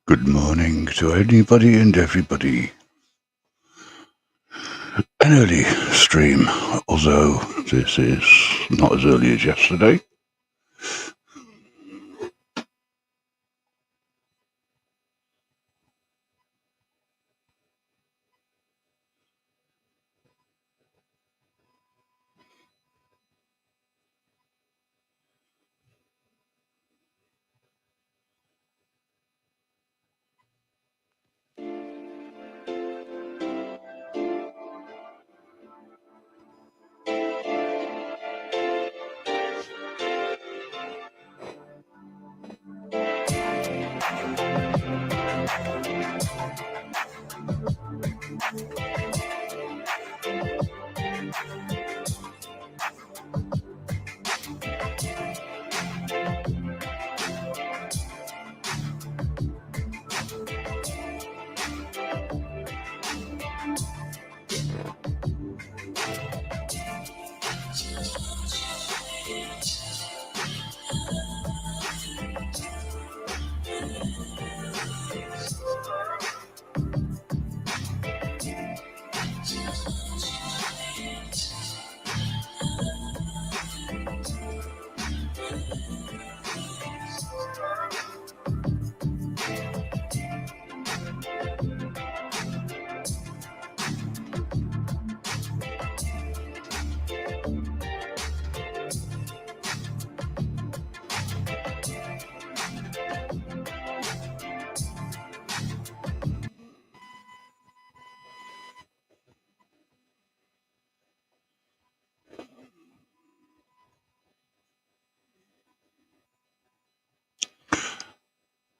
Good morning to anybody and everybody. An early stream, although this is not as early as yesterday.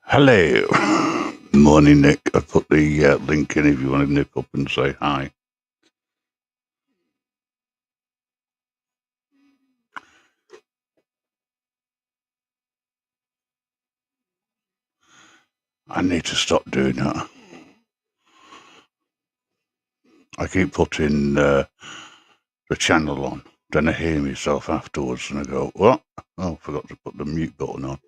Hello. Morning, Nick. I put the link in if you want to nip up and say hi. I need to stop doing that. I keep putting the channel on, then I hear myself afterwards and I go, what? Oh, I forgot to put the mute button on.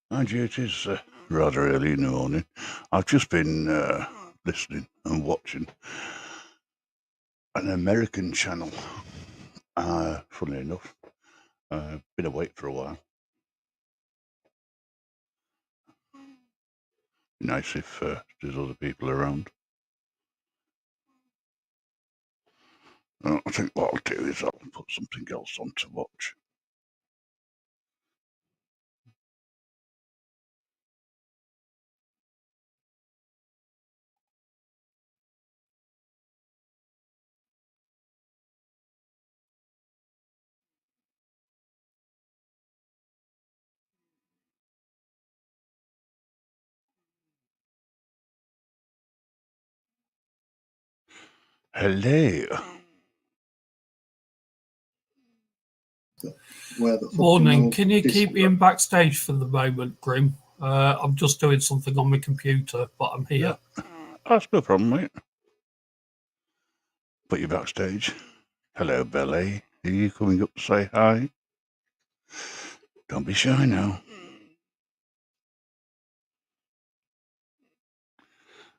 Mind you, it is rather early in the morning. I've just been listening and watching an American channel. Funnily enough, been awake for a while. Nice if there's other people around. I think what I'll do is I'll put something else on to watch. Hello. Morning. Can you keep me in backstage for the moment, Grim? I'm just doing something on my computer, but I'm here. Yeah. That's no problem, mate. Put you backstage. Hello, Belly. Are you coming up to say hi? Don't be shy now.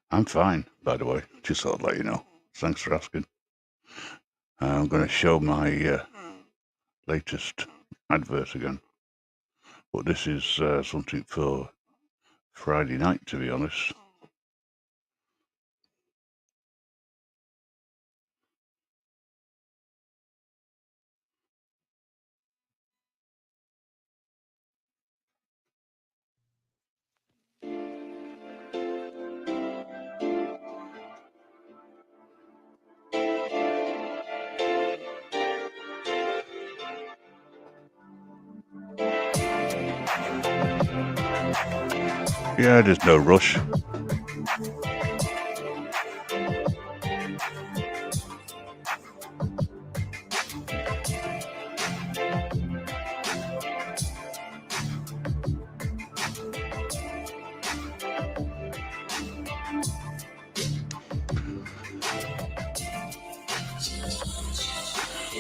I'm fine, by the way. Just thought I'd let you know. Thanks for asking. I'm going to show my latest advert again. But this is something for Friday night, to be honest. Yeah, there's no rush.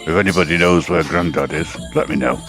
If anybody knows where Grandad is, let me know.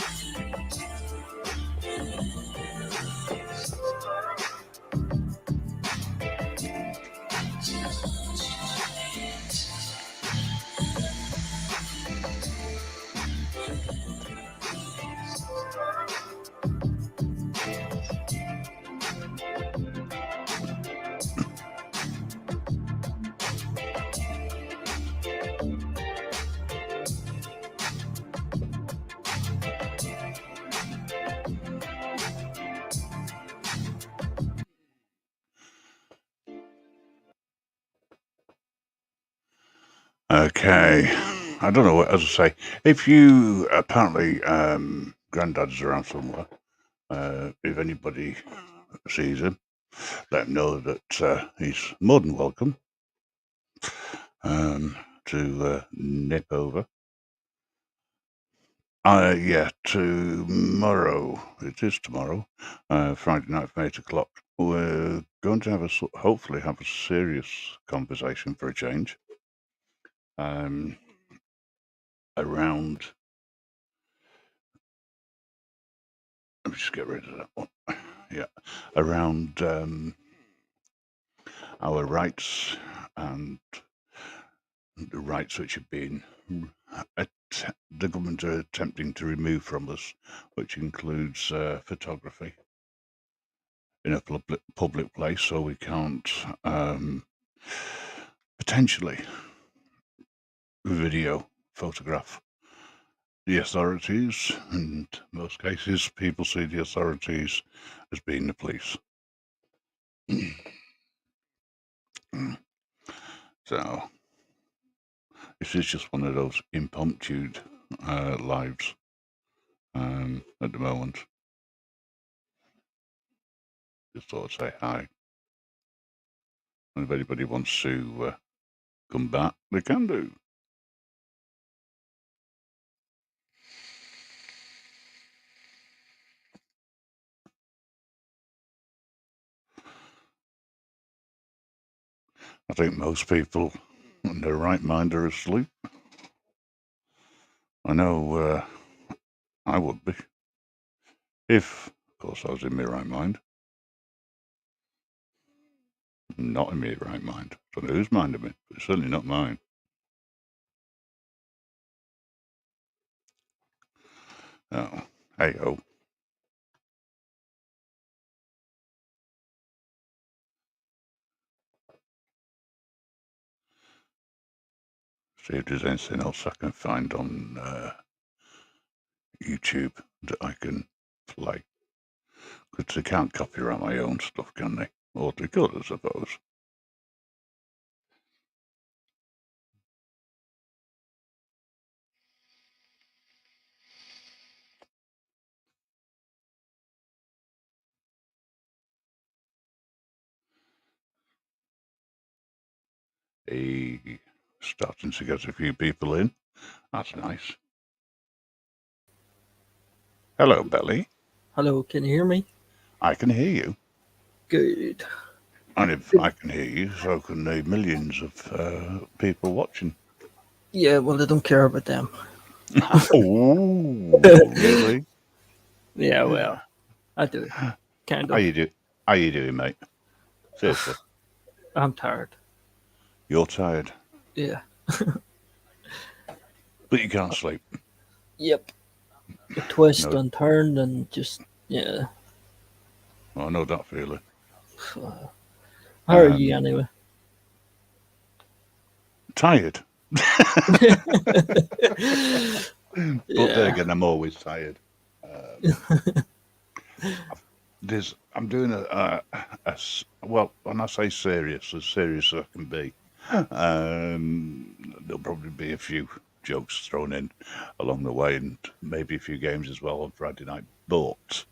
Okay. I don't know what, as I say, if you apparently, Granddad's around somewhere. If anybody sees him, let him know that he's more than welcome to nip over. Yeah, tomorrow. It is tomorrow, Friday night from 8 o'clock. We're going to hopefully have a serious conversation for a change. Around. Let me just get rid of that one. Yeah, around our rights and the rights which have been the government are attempting to remove from us, which includes photography in a public place, so we can't potentially video photograph the authorities. And in most cases, people see the authorities as being the police. So this is just one of those impromptu lives at the moment. Just thought I'd say hi. And if anybody wants to come back, they can do. I think most people in their right mind are asleep. I know I would be. If, of course, I was in my right mind. Not in my right mind. I don't know whose mind I'm in, but it's certainly not mine. Oh, hey ho. See if there's anything else I can find on YouTube that I can play. Because they can't copyright my own stuff, can they? Or they could, I suppose. Hey, starting to get a few people in. That's nice. Hello, Belly. Hello, can you hear me? I can hear you. Good. And if I can hear you, so can the millions of people watching. Yeah, well, I don't care about them. Oh, really? Yeah, well, I do. Kind How of. you doing, mate? Seriously. I'm tired. You're tired, Yeah. but you can't sleep. Yep. A twist No. and turn and just, yeah. I know that feeling. How are you anyway? Tired. But then Yeah. again, I'm always tired. I'm doing well, when I say serious, as serious as I can be. There'll probably be a few jokes thrown in along the way, and maybe a few games as well on Friday night. But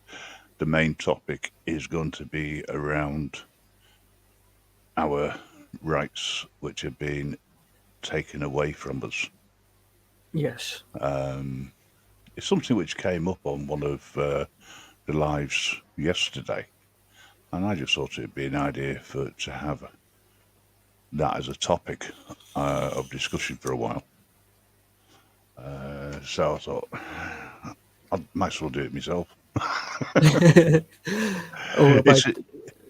the main topic is going to be around our rights, which have been taken away from us. Yes. It's something which came up on one of the lives yesterday, and I just thought it'd be an idea to have that as a topic of discussion for a while. So I thought I might as well do it myself. About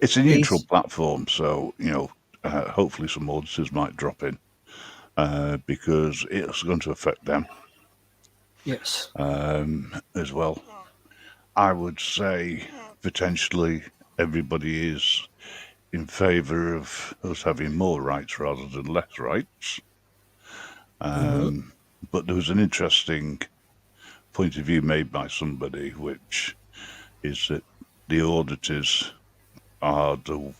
It's a neutral these? platform, so hopefully some auditors might drop in because it's going to affect them Yes. as well. I would say potentially everybody is in favour of us having more rights rather than less rights. But there was an interesting point of view made by somebody, which is that the auditors are to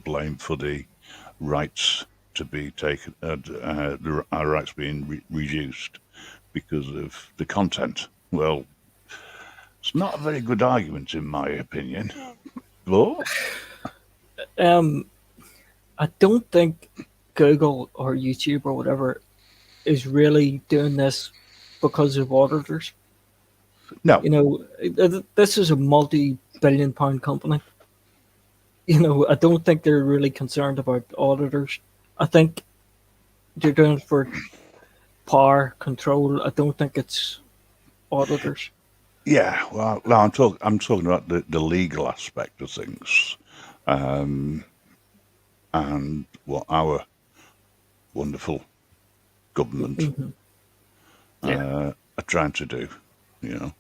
blame for the rights to be taken, our rights being reduced because of the content. Well, it's not a very good argument in my opinion, but I don't think Google or YouTube or whatever is really doing this because of auditors. no, You know, this is a multi-billion-pound company. You know, I don't think they're really concerned about auditors. I think they're doing it for power control. I don't think it's auditors. yeah. Well, no, I'm talking about the legal aspect of things, and what our wonderful government are trying to do. You know,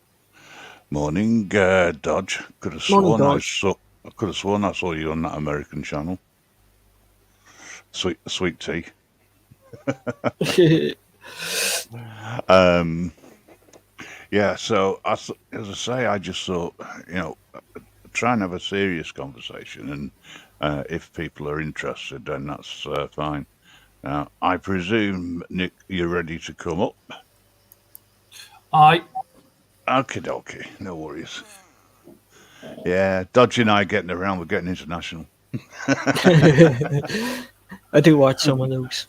morning, Dodge. Could have Morning, sworn Dodge. I could have sworn I saw you on that American channel. Sweet tea. Yeah. So as I say, I just thought, you know, try and have a serious conversation, and if people are interested, then that's fine. Now, I presume, Nick, you're ready to come up. Aye. Okie dokie, no worries. Yeah, Dodge and I getting around, we're getting international. I do watch some of those.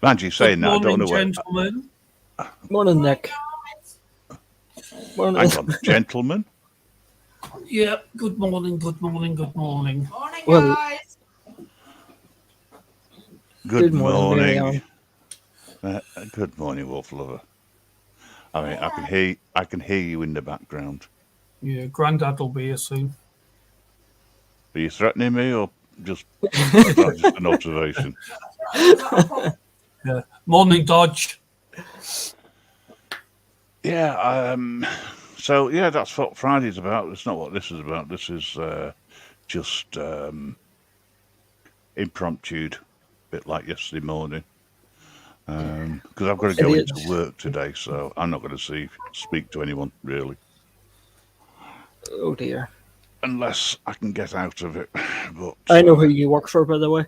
Manji saying Good that, I don't morning, know where. gentlemen. Morning, Nick. Morning. Hang on, gentlemen. Yeah, good morning, good morning, good morning. Morning, Well- guys. Good Mary morning. Ann. Good morning, Wolf Lover. I mean, I can hear you in the background. Yeah, Grandad will be here soon. Are you threatening me, or just an observation? Yeah. Morning, Dodge. Yeah. So yeah, that's what Friday's about. It's not what this is about. This is just impromptu, a bit like yesterday morning. Because I've got to go into work today, so I'm not going to speak to anyone really, Oh dear. unless I can get out of it. But I know who you work for, by the way.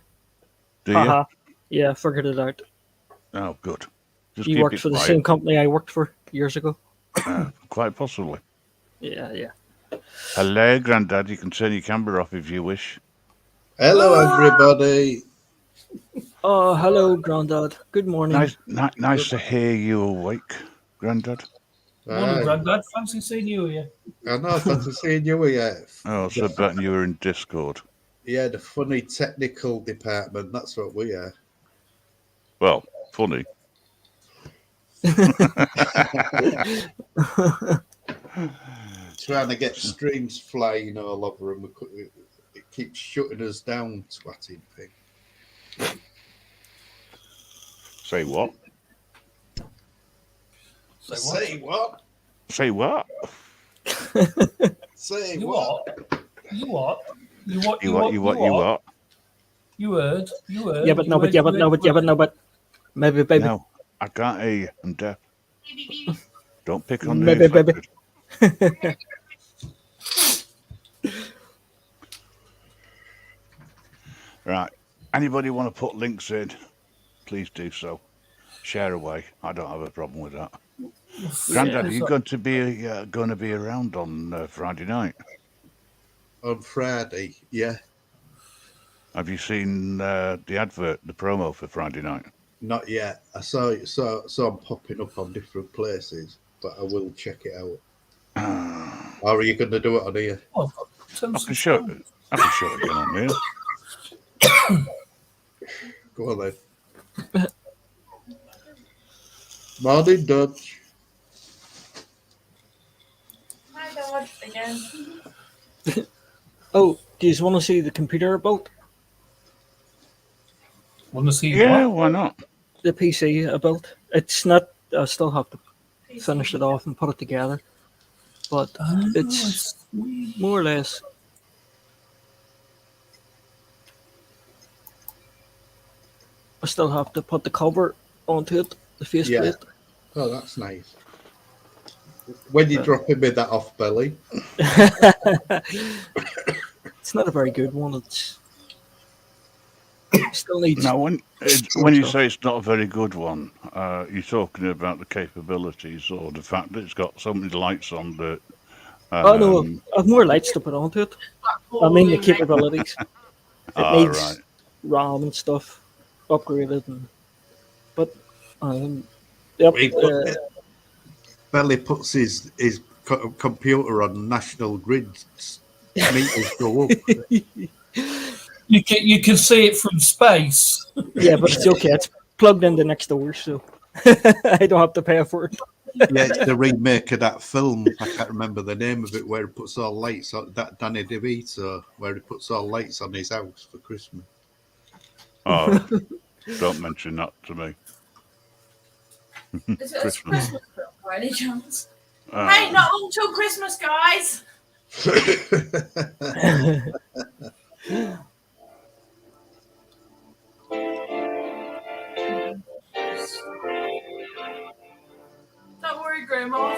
do you? Haha. Yeah, I figured it out. Oh, good. Just You keep worked it for the quiet. same company I worked for years ago. Quite possibly. Yeah. Hello, Grandad. You can turn your camera off if you wish. Hello, everybody. Oh, hello, Grandad. Good morning. Nice to hear you awake, Grandad. Morning, Aye. Grandad. Fancy seeing you here. I know, fancy seeing you here. Oh, so bet you were in Discord. Yeah, the funny technical department. That's what we are. Well, funny. Trying to get streams flying all over, and it keeps shutting us down, twatting thing. Say what? Say what? Say what? Say You what? what? You what? You what? You what? You heard. You heard. Yeah, but no, but maybe, baby. No, I can't hear you. I'm deaf. Don't pick on me. Maybe, baby. Right. Anybody want to put links in? Please do so. Share away. I don't have a problem with that. Grandad, are you going to be around on Friday night? On Friday, yeah. Have you seen the advert, the promo for Friday night? Not yet. I saw it, so I'm popping up on different places, but I will check it out. Or are you going to do it on here? Oh, I've got I tons can of show stuff. it. I can show it again on here. Go on then. Morning, Dodge. Hi, Dodge, again. Oh, do you want to see the computer about? Want to see Yeah, what? why not? The PC I built. It's not. I still have to finish it off and put it together. But it's more or less. I still have to put the cover onto it, the faceplate. Oh, that's nice. When you dropping me that off, Belly? It's not a very good one. It's Still needs. Now, when you say it's not a very good one, you're talking about the capabilities or the fact that it's got so many lights on that. Oh no, I've more lights to put onto it. I mean the capabilities. It needs Right. RAM and stuff upgraded, but yep. Belly puts his computer on National Grid's meters go up. You can see it from space. Yeah, but it's okay. It's plugged into next door, so I don't have to pay for it. Yeah, it's the remake of that film. I can't remember the name of it, where he puts all lights on. That Danny DeVito, where he puts all lights on his house for Christmas. Oh, don't mention that to me. Is it a Christmas film by any chance? Uh, Hey, not long till Christmas, guys. Don't worry, Grandma.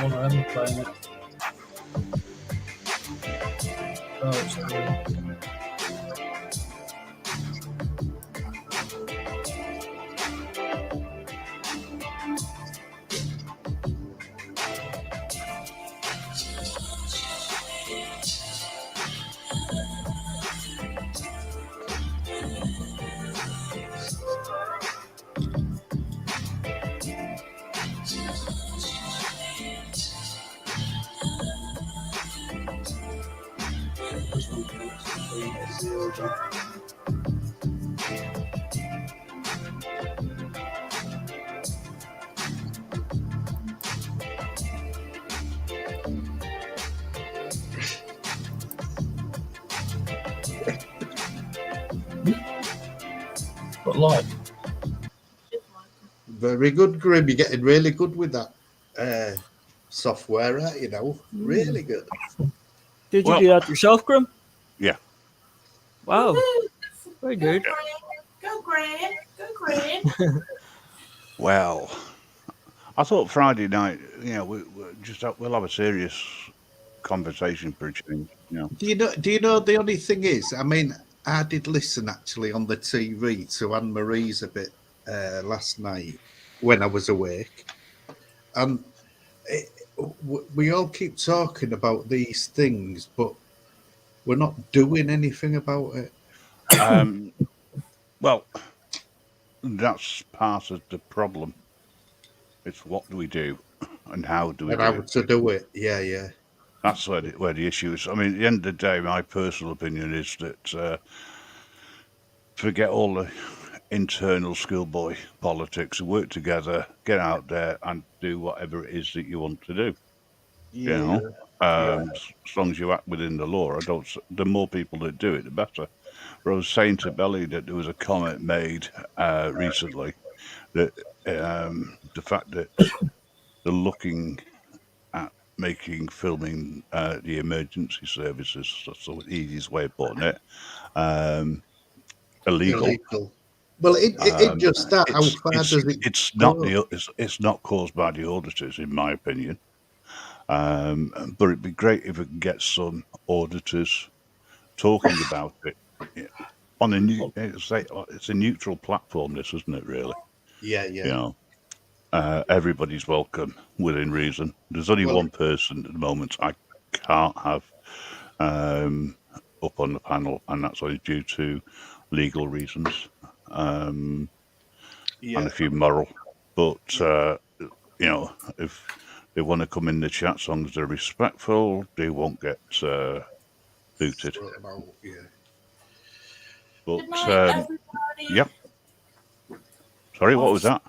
One of them playing it. Oh, it's good. But like, Very good, Grim. You're getting really good with that software, aren't you now? Really good. Did you Well- do that yourself, Grim? Yeah. Wow, very good. Go, Gran. Go, Gran. Well, I thought Friday night, we'll have a serious conversation for a change. Do you know the only thing is, I mean, I did listen actually on the TV to Anne Marie's a bit last night when I was awake, and we all keep talking about these things, but we're not doing anything about it. Well, that's part of the problem. It's what do we do and how do we And do how it? to do it? Yeah. That's where the issue is. I mean, at the end of the day, my personal opinion is that forget all the internal schoolboy politics, work together, get out there and do whatever it is that you want to do. You know, as long as you act within the law. The more people that do it, the better. But I was saying to Belly that there was a comment made recently that the fact that they're looking at filming the emergency services, that's the easiest way of putting it, illegal. Well, it just that. How far does it? It's not caused by the auditors, in my opinion. But it'd be great if we could get some auditors talking about it on it's a neutral platform. This, isn't it? Really? Yeah. You know, everybody's welcome within reason. There's only one person at the moment I can't have up on the panel, and that's only due to legal reasons and a few moral. But if they want to come in the chat, as long as they're respectful, they won't get booted. But Good night, everybody. yep. Sorry, what was that?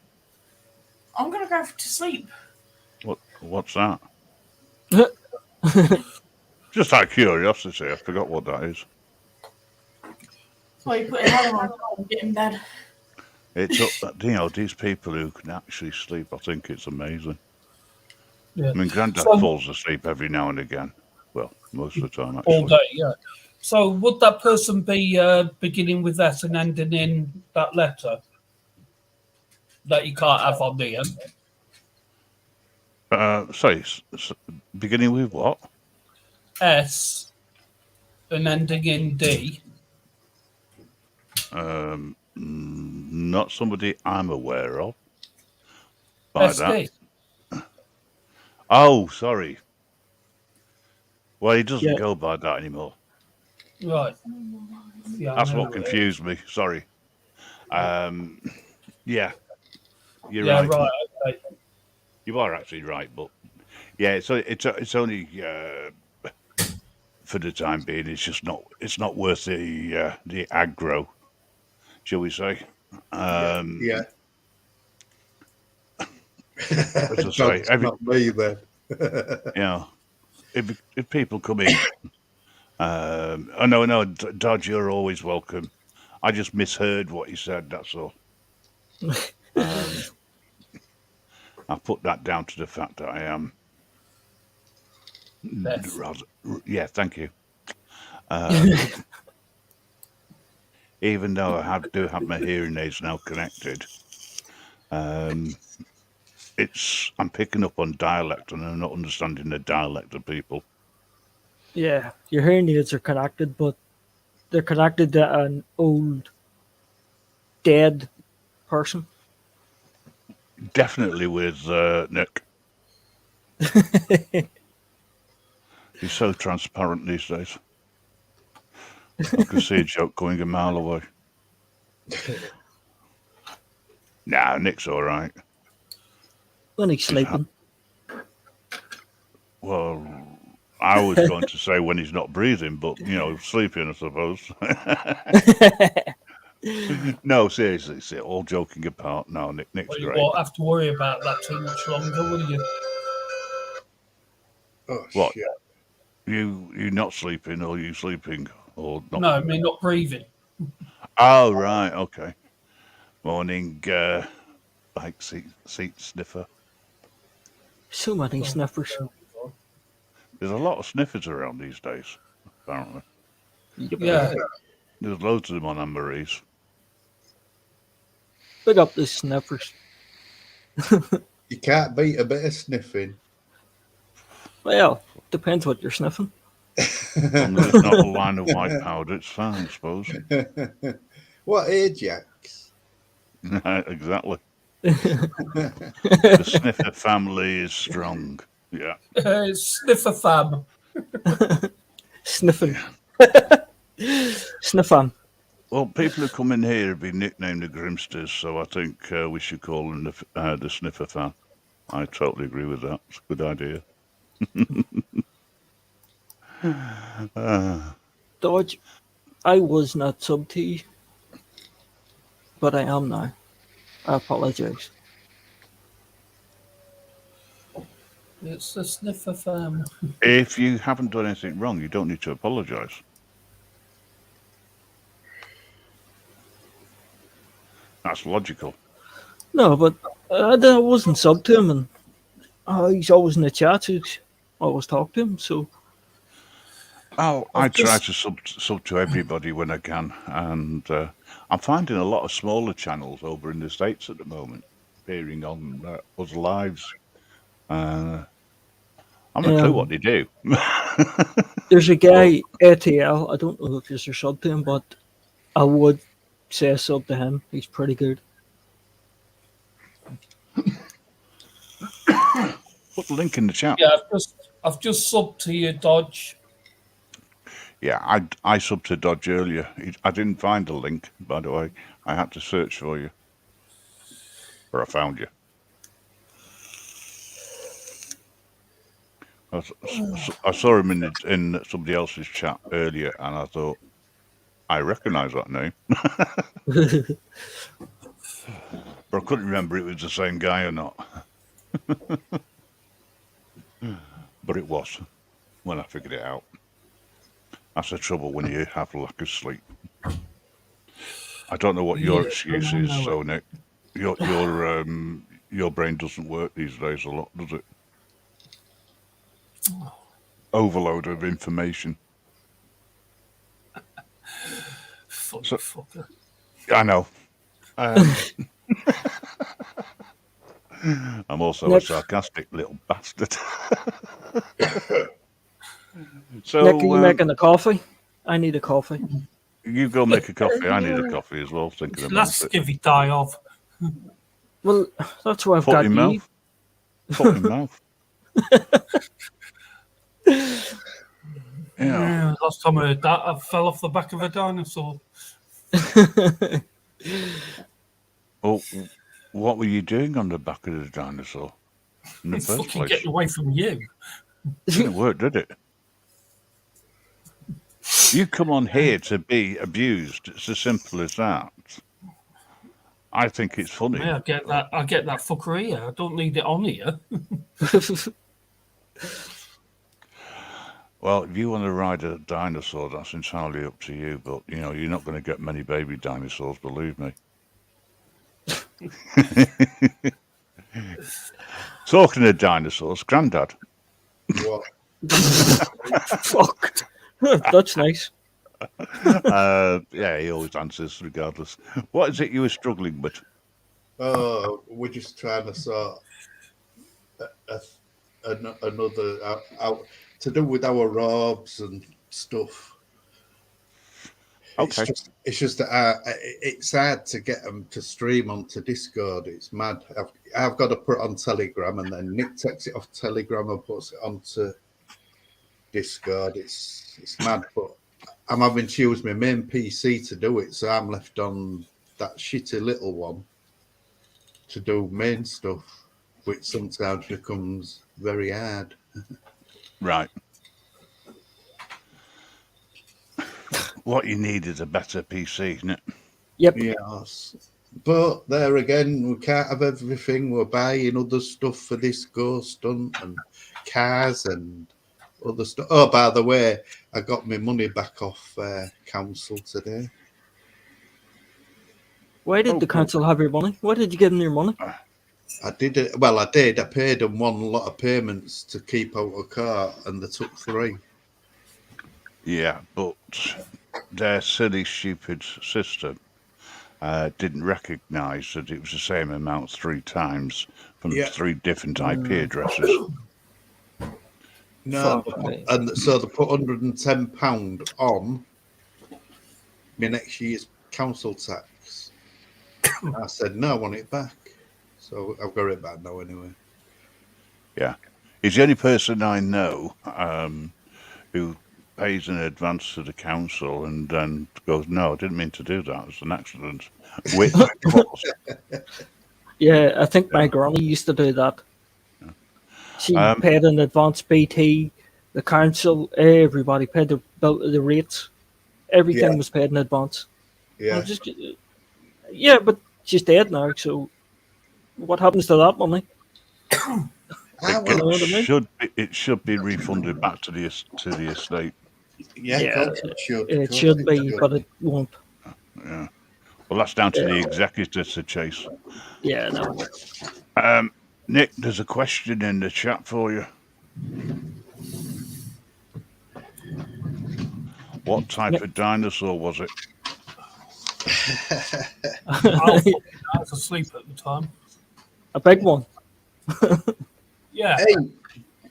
I'm gonna go to sleep. What's that? Just out of curiosity, I forgot what that is. So you put your head on and get in bed. It's up, these people who can actually sleep. I think it's amazing. yeah. I mean, Grandad So- falls asleep every now and again. Well, most of the time, actually. all day, yeah. So would that person be beginning with that and ending in that letter that you can't have on the end? Sorry, beginning with what? S and ending in D. Not somebody I'm aware of. By that. SD. Oh, sorry. Well, he doesn't Yeah. go by that anymore. Right. Yeah, I That's know what who it is. confused me. Sorry. Yeah, you're Yeah, right. right. Okay. You are actually right, but yeah, it's only for the time being. It's not worth the aggro, shall we say? Yeah. As I say, That's not me then. you know, if people come in, oh no, Dodge, you're always welcome. I just misheard what you said. That's all. I put that down to the fact that I am. Beth. Yeah, thank you. Even though I do have my hearing aids now connected, I'm picking up on dialect and I'm not understanding the dialect of people. Yeah, your hearing aids are connected, but they're connected to an old, dead person. Definitely with Nick. He's so transparent these days. I can see a joke going a mile away. Nah, Nick's all right. When he's sleeping. Well, I was going to say when he's not breathing, but sleeping, I suppose. No, seriously, all joking apart. No, Nick's Well, you great. won't have to worry about that too much longer, will you? Oh, What? shit. You not sleeping, or you sleeping, or not? No, I mean not breathing. Oh, right, okay. Morning, bike seat sniffer. So many sniffers. There's a lot of sniffers around these days, apparently. Yeah. There's loads of them on Anne-Marie's. Big up the sniffers. You can't beat a bit of sniffing. Well, depends what you're sniffing. As long as it's not a line of white powder, it's fine, I suppose. What Ajax? Exactly. The sniffer family is strong. Yeah. Sniffer fam. Sniffing. Sniffing. Well, people who come in here have been nicknamed the Grimsters, so I think we should call them the Sniffer fan. I totally agree with that. It's a good idea. Dodge, I was not sub to you, but I am now. I apologize. It's the sniffer fam. If you haven't done anything wrong, you don't need to apologise. That's logical. No, but I wasn't sub to him, and he's always in the chat. So I always talk to him, so. Oh, I try to sub to everybody when I can, and I'm finding a lot of smaller channels over in the States at the moment appearing on us lives. I'm not clue what they do. There's a guy, ATL, I don't know if you're sub to him, but I would say sub to him. He's pretty good. Put the link in the chat. Yeah, I've just subbed to you, Dodge. Yeah, I subbed to Dodge earlier. I didn't find a link, by the way. I had to search for you. Or I found you. I saw him in somebody else's chat earlier, and I thought, I recognise that name. But I couldn't remember if it was the same guy or not. But it was, when I figured it out. That's the trouble when you have lack of sleep. I don't know what your excuse is, so Nick. Your brain doesn't work these days a lot, does it? Overload of information. Fucker. I know. I'm also Nick. a sarcastic little bastard. So Nick, are you making a coffee? I need a coffee. you go make a coffee. I need a coffee as well. Thinking about Let's it. give it die off. Well, that's why I've Foot got in you. mouth. Foot in mouth. Yeah. Last time I heard that, I fell off the back of a dinosaur. Oh, what were you doing on the back of the dinosaur in the It's first fucking place? getting away from you. Didn't work, did it? You come on here to be abused. It's as simple as that. I think it's funny. Yeah, I get that fucker here. I don't need it on here. Well, if you want to ride a dinosaur, that's entirely up to you. But you know, you're not going to get many baby dinosaurs, believe me. Talking of dinosaurs, Grandad. What? Fuck. That's nice. Yeah, he always answers regardless. What is it you were struggling with? Oh, we're just trying to sort another out to do with our robs and stuff. Okay. It's just that it's hard to get them to stream onto Discord. It's mad. I've got to put it on Telegram, and then Nick takes it off Telegram and puts it onto Discord. It's mad, but I'm having to use my main PC to do it, so I'm left on that shitty little one to do main stuff, which sometimes becomes very hard. Right. What you need is a better PC, isn't it? Yep. Yes. But there again, we can't have everything. We're buying other stuff for this ghost hunt and cars and other stuff. Oh, by the way, I got my money back off council today. Why did the council have your money? Why did you give them your money? I did it. Well, I did. I paid them one lot of payments to keep out a car, and they took 3. Yeah, but their silly, stupid system didn't recognise that it was the same amount 3 times from 3 different IP addresses. No, Fuck me. and so they put £110 on my next year's council tax. I said no, I want it back. So I've got it back now anyway. Yeah. He's the only person I know who pays in advance to the council and then goes, no, I didn't mean to do that. It was an accident. Which was. Yeah, I think my granny used to do that. She paid in advance BT, the council, everybody paid the rates. Everything was paid in advance. Yeah. Yeah, but she's dead now, so what happens to that money? It should be refunded back to the estate. Yeah, It should be, but it won't. Yeah. Well, that's down to the executors to chase. Yeah, no. Nick, there's a question in the chat for you. What type of dinosaur was it? I was asleep at the time. A big one. Yeah. Hey,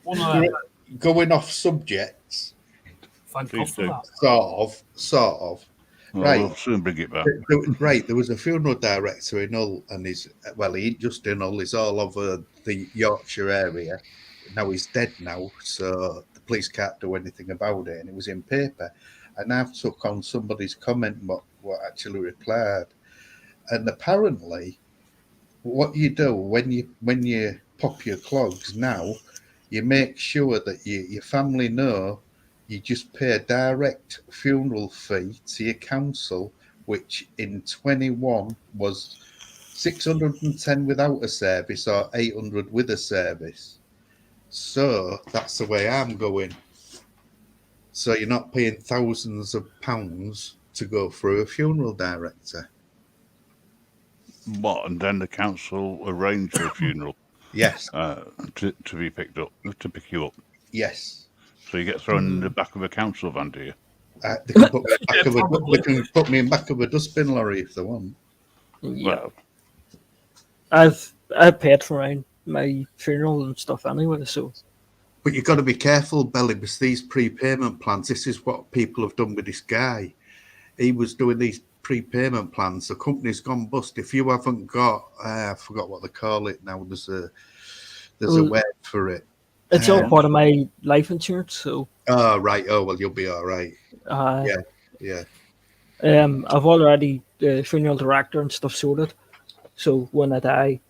One of them. going off subjects, Thank God Please for do. that. sort of. Well, Right. we'll soon bring it back. Right, there was a funeral director in Hull, and he ain't just in Hull, he's all over the Yorkshire area. Now he's dead now, so the police can't do anything about it, and it was in paper. And I've took on somebody's comment what actually replied. And apparently, what you do when you pop your clogs now, you make sure that your family know you just pay a direct funeral fee to your council, which in 21 was 610 without a service or 800 with a service. So that's the way I'm going. So you're not paying thousands of pounds to go through a funeral director. What? And then the council arranged for a funeral Yes, to be picked up, to pick you up. yes. So you get thrown in the back of a council van, do you? They can put me in Yeah, back of probably. they can put me in back of a dustbin lorry if they want. Yeah. Well, I've I paid for my funeral and stuff anyway, so But you've got to be careful, Belly, because these prepayment plans, this is what people have done with this guy. He was doing these prepayment plans. The company's gone bust. If you haven't got, I forgot what they call it now. There's a Well, word for it. it's all part of my life insurance. So Oh, right. Oh, well, you'll be all right. uh, Yeah. I've already the funeral director and stuff sorted. So when I die,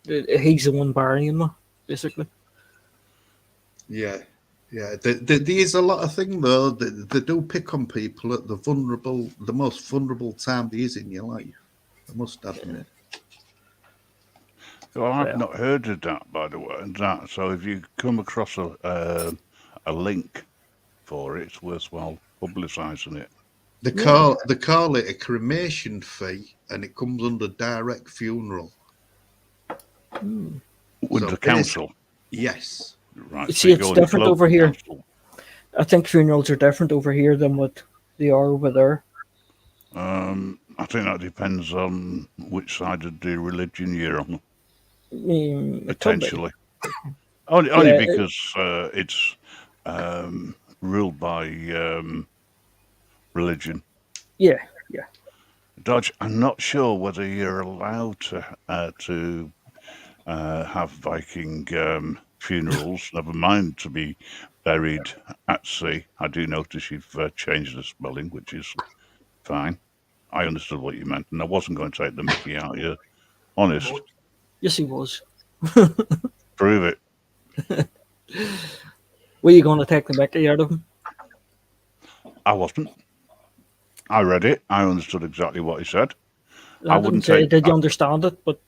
he's the one burying me, basically. Yeah. There is a lot of thing though. They do pick on people at the most vulnerable time there is in your life. I must admit. Well, I've Yeah. not heard of that, by the way. So if you come across a link for it, it's worthwhile publicising it. They call it a cremation fee, and it comes under direct funeral. With So the council. Yes. Right. See, you it's go with the different local over here. council. I think funerals are different over here than what they are over there. I think that depends on which side of the religion you're on, It could be. potentially. Only Yeah, because it's ruled by religion. Yeah. Dodge, I'm not sure whether you're allowed to have Viking funerals, never mind to be buried at sea. I do notice you've changed the spelling, which is fine. I understood what you meant, and I wasn't going to take the mickey out of you. Honest, Yes, he was. prove it. Were you going to take the mickey out of him? I wasn't. I read it. I understood exactly what he said. I wouldn't didn't say. say- Did you understand it? But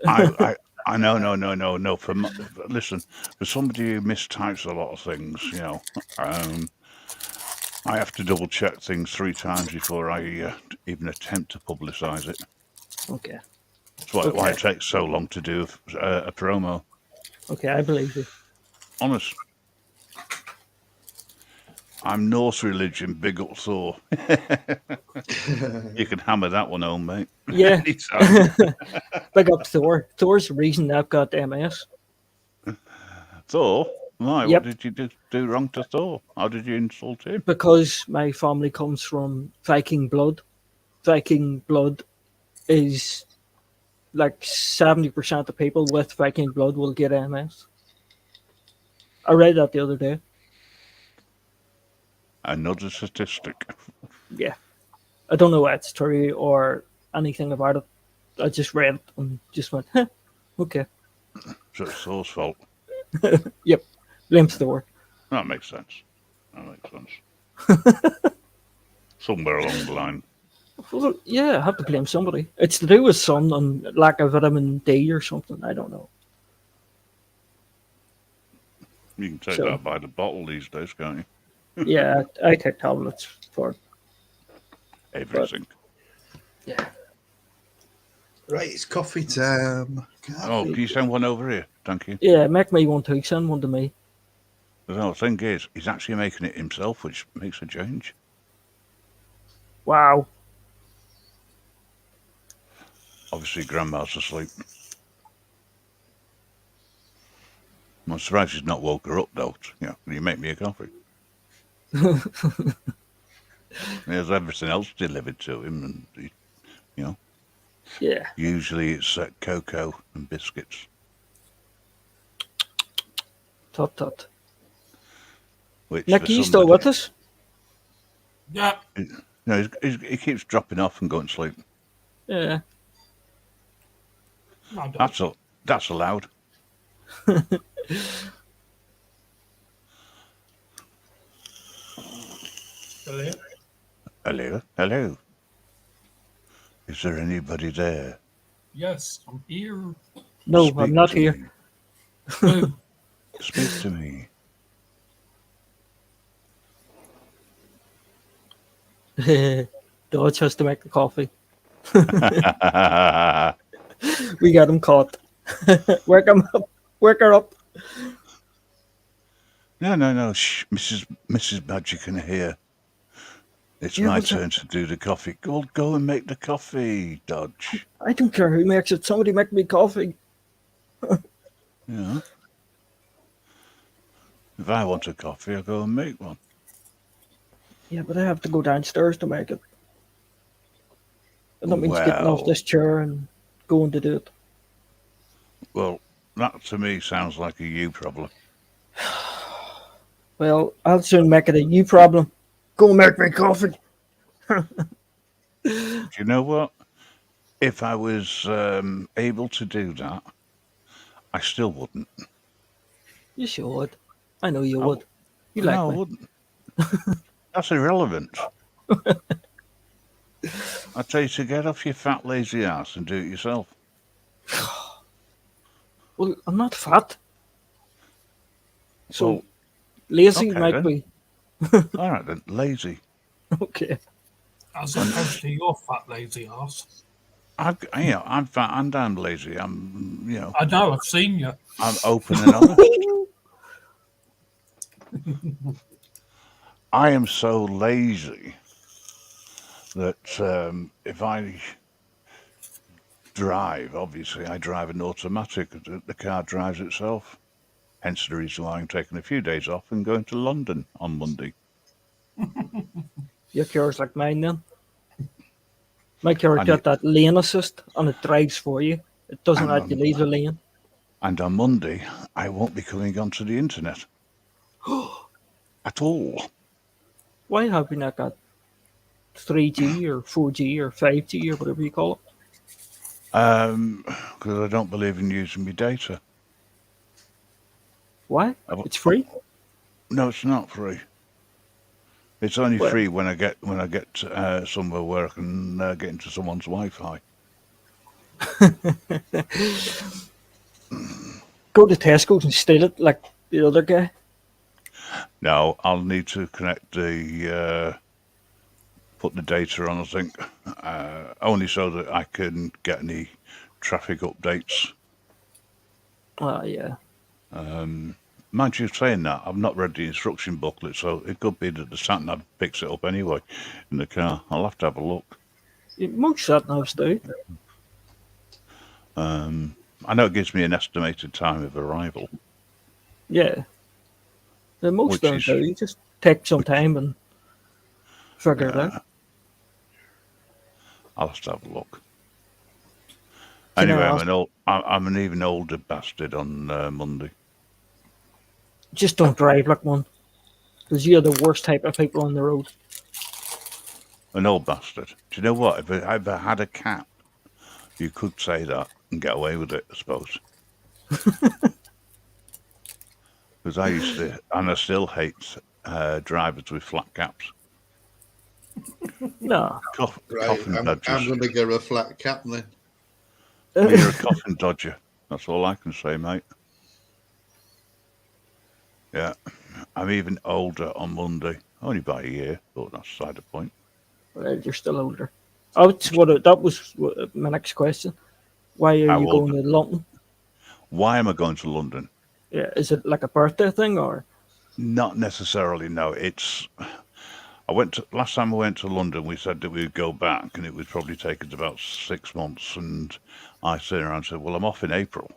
I know, no. Listen, for somebody who mistypes a lot of things, I have to double check things 3 times before I even attempt to publicise it. okay, That's why Okay. it takes so long to do a promo. okay, I believe you. Honest. I'm Norse religion, big up Thor. You can hammer that one home, mate. Yeah, Anytime. big up Thor. Thor's the reason I've got MS. Thor? Why? Yep. What did you do wrong to Thor? How did you insult him? Because my family comes from Viking blood. Viking blood is like 70% of people with Viking blood will get MS. I read that the other day. Another statistic. Yeah. I don't know why it's true or anything about it. I just read it and just went, huh, okay. So it's Thor's fault. Yep. Blame Thor. That makes sense. Somewhere along the line. Well, yeah, I have to blame somebody. It's to do with sun and lack of vitamin D or something. I don't know. You can take So- that by the bottle these days, can't you? Yeah, I take tablets for Everything. yeah. Right, it's coffee time. Oh, can you send one over here? Thank you. Yeah, make me one too. Send one to me. The thing is, he's actually making it himself, which makes a change. Wow. Obviously, Grandma's asleep. I'm surprised he's not woke her up, though. Can you make me a coffee? There's everything else delivered to him, and Yeah. usually it's cocoa and biscuits. Tut tut. Which Nick, for are you still somebody- with us? Yeah. No, he keeps dropping off and going to sleep. Yeah. I don't. That's allowed. Hello? Hello. Is there anybody there? Yes, I'm here. No, Speak I'm not to here. me. Who? Speak to me. Dodge has to make the coffee. We got him caught. Work him up. Work her up. No. Shh, Mrs. Badger can hear. It's Yeah, my but turn to do the coffee. Go and make the coffee, Dodge. I don't care who makes it. Somebody make me coffee. Yeah. If I want a coffee, I'll go and make one. Yeah, but I have to go downstairs to make it. And that means getting off Well, this chair and going to do it. well, that to me sounds like a you problem. Well, I'll soon make it a you problem. Go make me coffee. Do you know what? If I was able to do that, I still wouldn't. You should. I know you I would. You like No, I me. wouldn't. That's irrelevant. I tell you to get off your fat, lazy ass and do it yourself. Well, I'm not fat. So Well, lazy okay might then. be. All right then, lazy. Okay. As opposed to your fat lazy ass. I'm fat and I'm lazy. I'm I know, I've seen you. I'm open and honest. I am so lazy that if I drive, obviously I drive an automatic. The car drives itself. Hence the reason why I'm taking a few days off and going to London on Monday. Your car's like mine then. My car And, got that lane assist and it drives for you. It doesn't And let you on, leave the lane. and on Monday, I won't be coming onto the internet at all. Why have we not got 3G or 4G or 5G or whatever you call it? Because I don't believe in using my data. Why? I've- It's free. No, it's not free. It's only Well- free when I get somewhere where I can get into someone's Wi-Fi. Go to Tesco's and steal it like the other guy. No, I'll need to connect the put the data on. I think only so that I can get any traffic updates. Ah, yeah. Mind you saying that, I've not read the instruction booklet, so it could be that the sat nav picks it up anyway in the car. I'll have to have a look. Most sat navs do. I know it gives me an estimated time of arrival. Yeah. Most Which of them is- do. You just take some time and figure it out. I'll have to have a look. Can I Anyway, ask- I'm an even older bastard on Monday. Just don't drive like one. Because you're the worst type of people on the road. An old bastard. Do you know what? If I ever had a cat, you could say that and get away with it, I suppose. Because I used to, and I still hate drivers with flat caps. No. Right, Coffin I'm dodgers. going to go a flat cap then. Well, you're a coffin dodger. That's all I can say, mate. Yeah. I'm even older on Monday. Only by a year, but that's beside the point. Well, you're still older. That was my next question. Why are How you old? going to London? Why am I going to London? Yeah, is it like a birthday thing or? Not necessarily, no. Last time I went to London, we said that we'd go back, and it would probably take us about 6 months. And I turned around and said, "Well, I'm off in April,"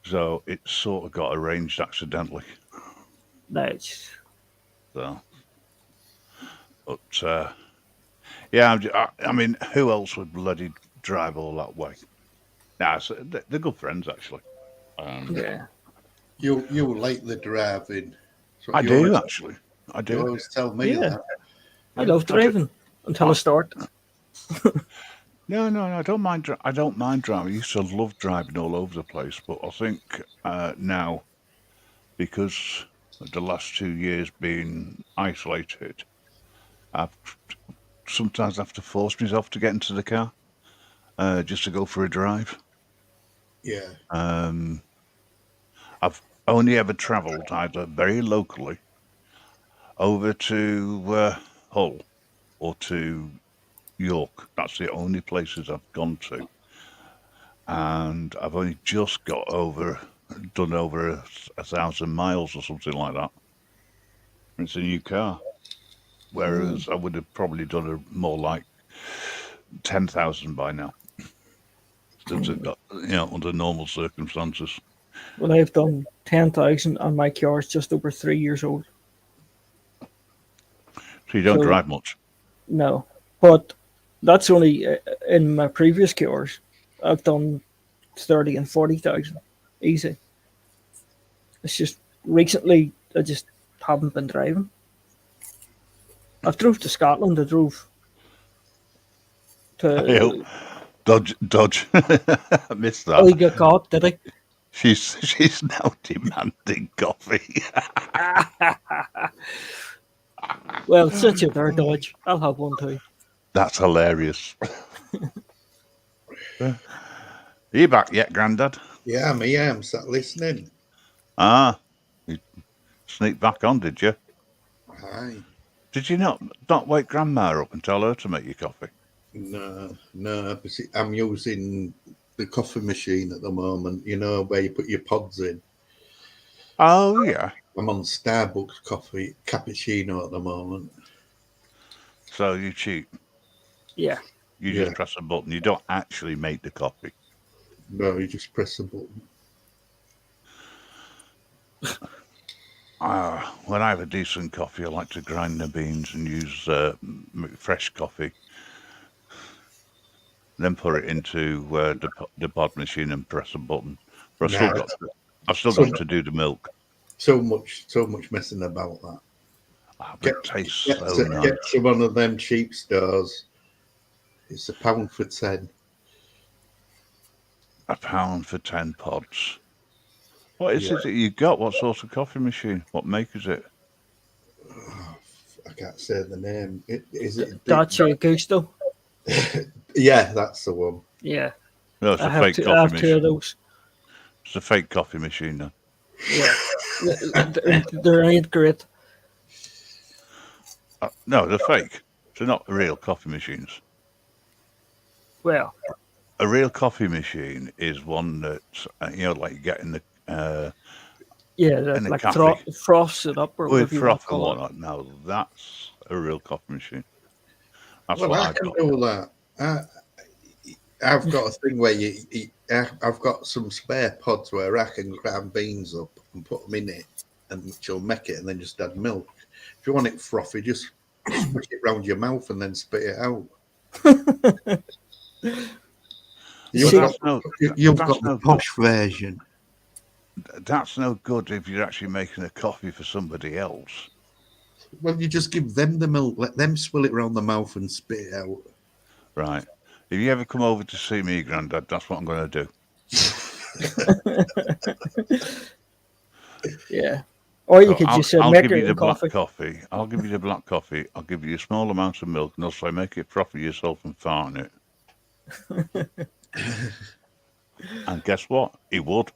so it sort of got arranged accidentally. Nice. So, but yeah, I mean, who else would bloody drive all that way? Nah, they're good friends actually. Yeah. You like the driving. So I you do always- actually. I You do. always tell me Yeah. that. I love driving until I start. No, I don't mind. I don't mind driving. I used to love driving all over the place, but I think now, because of the last 2 years being isolated, I've sometimes have to force myself to get into the car just to go for a drive. Yeah. I've only ever travelled either very locally over to Hull or to York. That's the only places I've gone to. And I've only just done over 1,000 miles or something like that. It's a new car. whereas I would have probably done a more like 10,000 by now. Under normal circumstances. Well, I've done 10,000 and my car is just over 3 years old. So you don't So- drive much. No, but that's only in my previous cars. I've done 30 and 40,000 easy. It's just recently I just haven't been driving. I've drove to Scotland. I drove to. Hey-o. Dodge. I missed that. Oh, he got caught, did he? She's now demanding coffee. Well, since you're there, Dodge, I'll have one too. That's hilarious. Are you back yet, Grandad? Yeah, I'm sat listening. Ah, you sneaked back on, did you? Aye. Did you not wake Grandma up and tell her to make you coffee? No, but see, I'm using the coffee machine at the moment, you know, where you put your pods in. Oh, yeah. I'm on Starbucks coffee cappuccino at the moment. So you cheat. Yeah. You Yeah. just press a button. You don't actually make the coffee. No, you just press a button. When I have a decent coffee, I like to grind the beans and use fresh coffee. Then put it into the pod machine and press a button. But I've still got to do the milk. So much messing about that. But it tastes Get so nice. to one of them cheap stores. It's £1 for 10. £1 for 10 pods. What is Yeah. it that you got? What sort of coffee machine? What make is it? I can't say the name. Is it? Dacia Gusto. Yeah, that's the one. Yeah. No, it's I a have, fake I coffee have two machine. of those. It's a fake coffee machine then. Yeah. They're ain't great. No, they're fake. They're not real coffee machines. Well, A real coffee machine is one that like you get in the yeah, in that the like cafe. froths it up or with whatever you want froth to and call it. whatnot. Now that's a real coffee machine. That's Well, what I I've can got. do that. I've got a thing where I've got some spare pods where I can grind beans up and put them in it, and which will make it, and then just add milk. If you want it frothy, just squish it round your mouth and then spit it out. You've See- got, you've that's got no the posh version. That's no good if you're actually making a coffee for somebody else. Well, you just give them the milk, let them swill it round the mouth and spit it out. Right. If you ever come over to see me, Grandad, that's what I'm going to do. Yeah. Or you So could just I'll make give your you the own black coffee. coffee. I'll give you the black coffee. I'll give you a small amount of milk, and also make it frothy yourself and fart in it. And guess what? He would.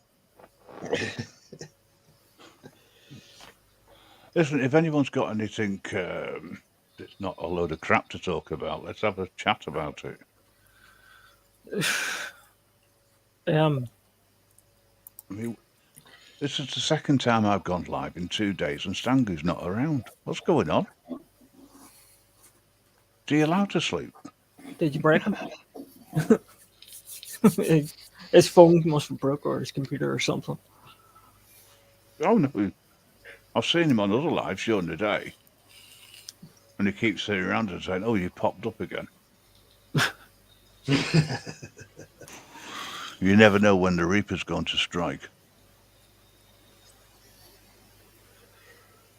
Listen, if anyone's got anything that's not a load of crap to talk about, let's have a chat about it. Um, I mean, this is the second time I've gone live in 2 days and Stangu's not around. What's going on? Do you allow to sleep? did you break him? His phone must have broke or his computer or something. Oh, no. I've seen him on other lives during the day. And he keeps sitting around and saying, oh, you popped up again. You never know when the Reaper's going to strike.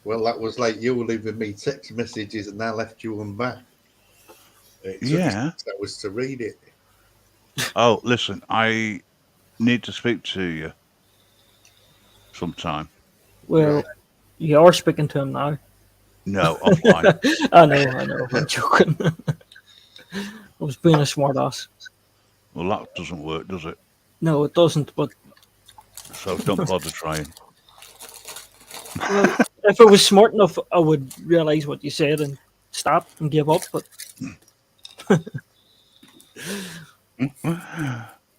Well, that was like you leaving me text messages and I left you one back. It took Yeah. 6 hours to read it. Oh, listen, I need to speak to you sometime. Well, Right. you are speaking to him now. No, offline. I know. I'm joking. I was being a smart ass. Well, that doesn't work, does it? No, it doesn't. But So don't bother trying. well, if I was smart enough, I would realize what you said and stop and give up. But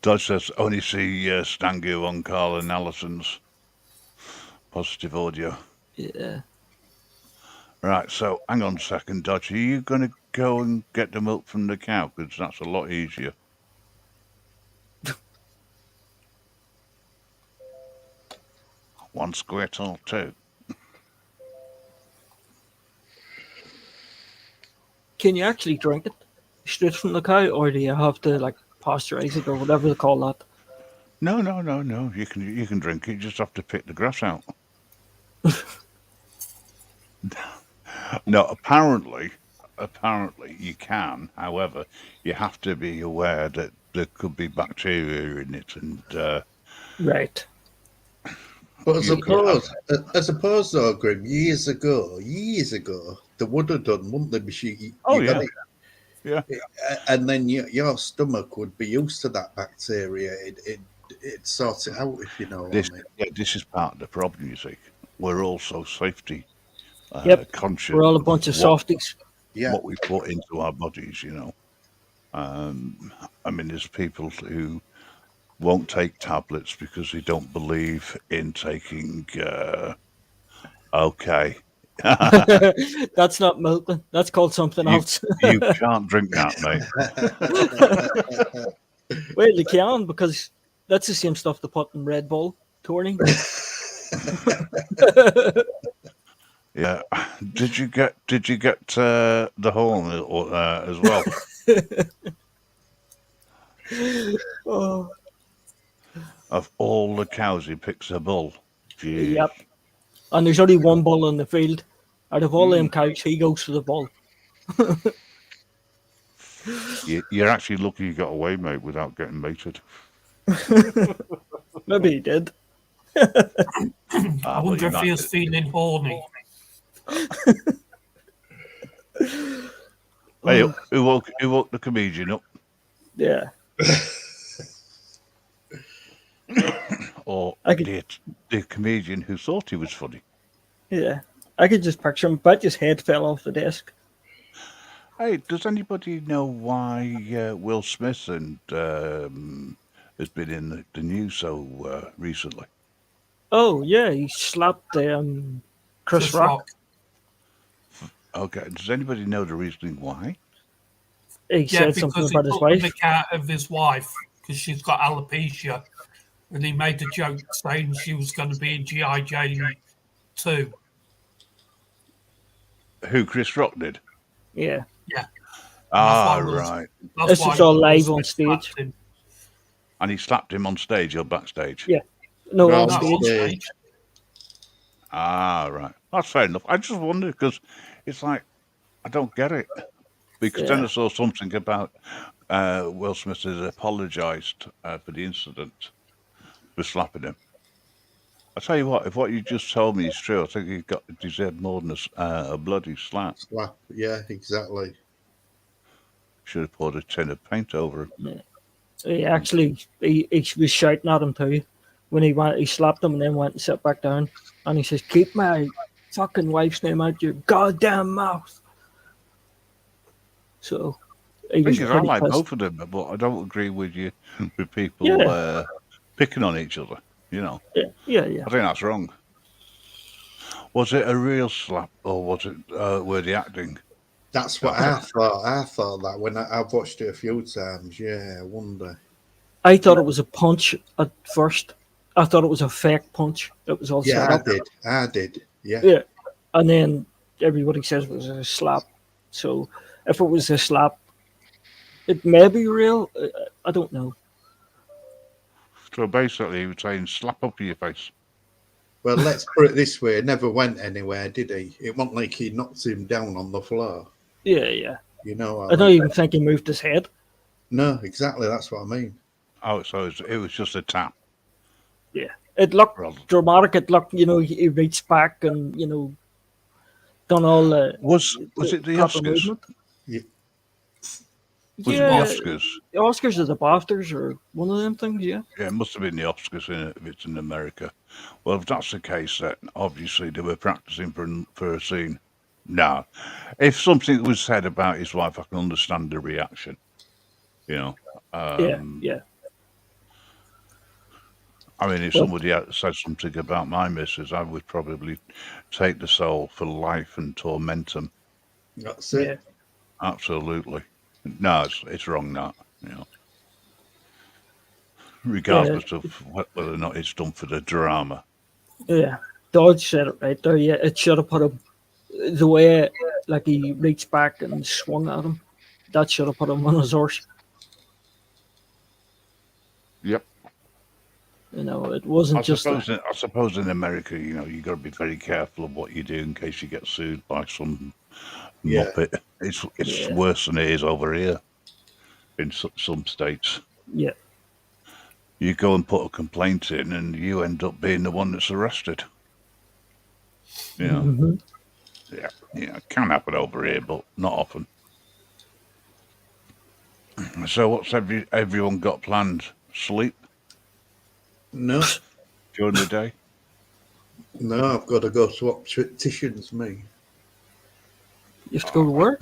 Dodge says, only see Stangu on Carl and Allison's positive audio. yeah, Right, so hang on a second, Dodge. Are you going to go and get the milk from the cow? Because that's a lot easier. One squirt or two. Can you actually drink it straight from the cow, or do you have to like pasteurize it or whatever they call that? No. You can drink it. You just have to pick the grass out. No, apparently you can. However, you have to be aware that there could be bacteria in it, and Right. But You could I suppose though, Grim, years ago, they would have done, wouldn't they? Because Oh, you got yeah. and then your stomach would be used to that bacteria. It sorts it out, if you know what I mean. This is part of the problem. You see, we're also safety Yep. conscious. We're all a bunch of softies. Yeah, What we put into our bodies, you know. I mean, there's people who won't take tablets because they don't believe in taking. Okay, That's not milk. That's called something else. you can't drink that, mate. Well, you can, because that's the same stuff they put in Red Bull, Tony. Yeah. Did you get the horn as well? Oh, Of all the cows, he picks a bull. Jeez. yep. And there's only one bull in the field. Out of all them cows, he goes for the bull. You're actually lucky you got away, mate, without getting mated. Maybe he did. I wonder if he was feeling horny. Hey, who woke the comedian up? Yeah. Or I could- the comedian who thought he was funny? Yeah. I could just picture him, but his head fell off the desk. Hey, does anybody know why Will Smith and has been in the news so recently? Oh, yeah, he slapped Chris Rock. Okay, does anybody know the reasoning why? He Yeah, said something because he about his put the wife. mick out of his wife because she's got alopecia, and he made a joke saying she was going to be in G.I. Jane 2. Who Chris Rock did? Yeah. Ah, That's why right. That's This why is all Will live Smith on stage. slapped him. And he slapped him on stage or backstage? Yeah. No, No, on No, stage. on stage. Ah, right. That's fair enough. I just wondered because it's like, I don't get it. Because then I Yeah. saw something about Will Smith has apologised for the incident for slapping him. I tell you what, if what you just told me is true, I think he deserved more than a bloody slap. slap. Yeah, exactly. Should have poured a tin of paint over him. He actually he was shouting at him too when he slapped him and then went and sat back down, and he says, "Keep my fucking wife's name out your goddamn mouth." So he was I pretty like pissed. both of them, but I don't agree with you with people Yeah. picking on each other. You know, Yeah. I think that's wrong. Was it a real slap or was it were they acting? That's what I thought. I thought that when I've watched it a few times. Yeah, I wonder. I thought it was a punch at first. I thought it was a fake punch. It was all set Yeah, up. I did. Yeah. Yeah. And then everybody says it was a slap. So if it was a slap, it may be real. I don't know. So basically, he was saying, "Slap up in your face." Well, let's put it this way: it never went anywhere, did he? It wasn't like he knocked him down on the floor. Yeah. You know. I don't even think he moved his head. No, exactly. That's what I mean. Oh, so it was just a tap. Yeah. It looked Rather. dramatic. It looked, he reached back and, done all the Was it the proper Oscars? movement. Yeah. Was Yeah, it the Oscars? the Oscars or the BAFTAs or one of them things, yeah. Yeah, it must have been the Oscars if it's in America. Well, if that's the case, then obviously they were practicing for a scene. No, if something was said about his wife, I can understand the reaction. You know. Yeah. I mean, if Well, somebody had said something about my missus, I would probably take the soul for life and torment them. That's yeah, it. Absolutely. No, it's wrong, that, you know, yeah, regardless of whether or not it's done for the drama. yeah. Dodge said it right there. Yeah, it should have put him the way, like he reached back and swung at him. That should have put him on his horse. Yep. You know, it wasn't just a, I suppose in America, you know, you got to be very careful of what you do in case you get sued by some Yeah. muppet. It's Yeah. worse than it is over here in some states. yeah, You go and put a complaint in, and you end up being the one that's arrested. You know, mhm. yeah, it can happen over here, but not often. So, what's everyone got planned? Sleep No, during the day? no, I've got to go to opticians, me. You have to go to work.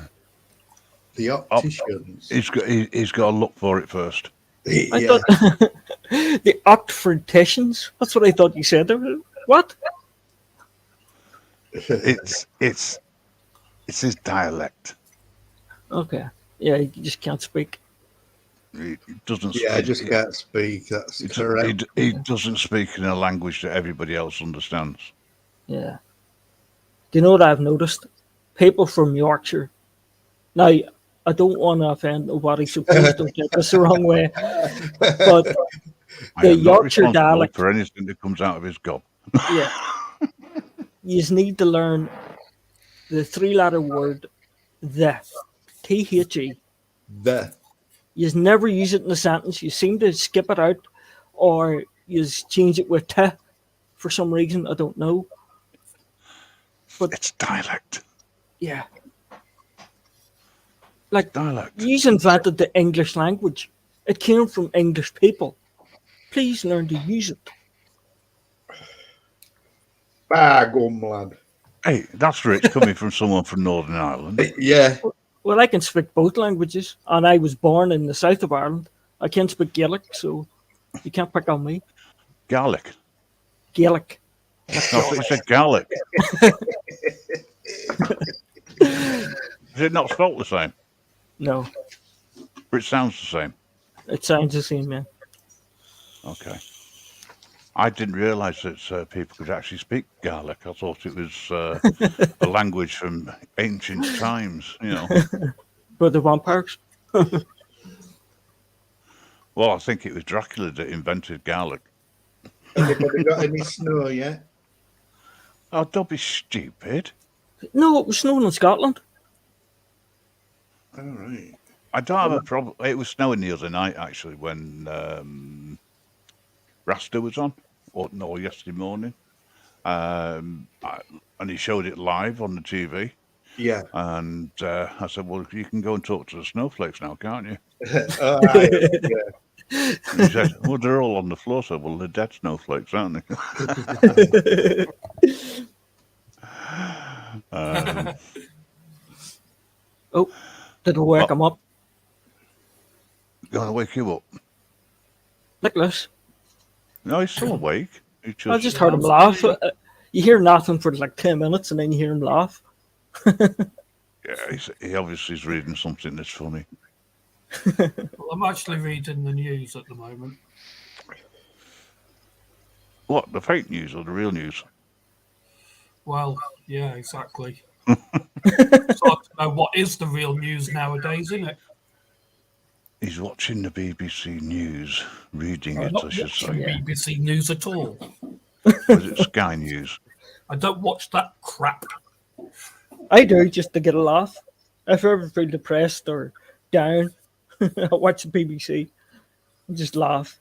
The opticians. He's got to look for it first. I Yeah. thought the opticians. That's what I thought you said. What? It's his dialect. Okay. Yeah, you just can't speak. He doesn't. Yeah, I speak, just can't speak. That's correct. he doesn't speak in a language that everybody else understands. Yeah. Do you know what I've noticed? People from Yorkshire. Now, I don't want to offend nobody, so please don't take this the wrong way. But I the am not Yorkshire responsible dialect, for anything that comes out of his gob. yeah, you just need to learn the three-letter word, the, T-H-E. The You just never use it in a sentence. You seem to skip it out, or you just change it with T for some reason. I don't know. But It's dialect. yeah, like Dialect. you invented the English language. It came from English people. Please learn to use it. gum, lad. Hey, that's rich coming from someone from Northern Ireland. Yeah. Well, I can speak both languages, and I was born in the south of Ireland. I can speak Gaelic, so you can't pick on me. Garlic. Gaelic. No, I thought you said garlic. Is it not spelt the same? No, But it sounds the same. it sounds the same, man. Okay. I didn't realise that people could actually speak Gaelic. I thought it was a language from ancient times, you know. But the vampires. Well, I think it was Dracula that invented Gaelic. Anybody got any snow yet? Oh, don't be stupid. No, it was snowing in Scotland. All right. I don't have a problem. It was snowing the other night, actually, when Rasta was on, or no, yesterday morning. And he showed it live on the TV. Yeah. And I said, well, you can go and talk to the snowflakes now, can't you? All right. Yeah. He said, well, they're all on the floor. So, well, they're dead snowflakes, aren't they? Oh, did we wake him up? Gonna wake you up. Nicholas, No, he's still awake. He I just heard him laugh. You hear nothing for like 10 minutes, and then you hear him laugh. Yeah, he obviously is reading something that's funny. Well, I'm actually reading the news at the moment. What, the fake news or the real news? Well, yeah, exactly. It's hard to know what is the real news nowadays, isn't it? He's watching the BBC News, reading I'm it, not I should watching say. BBC News at all. Was it Sky News? I don't watch that crap. I do just to get a laugh. If I ever feel depressed or down, I watch the BBC and just laugh.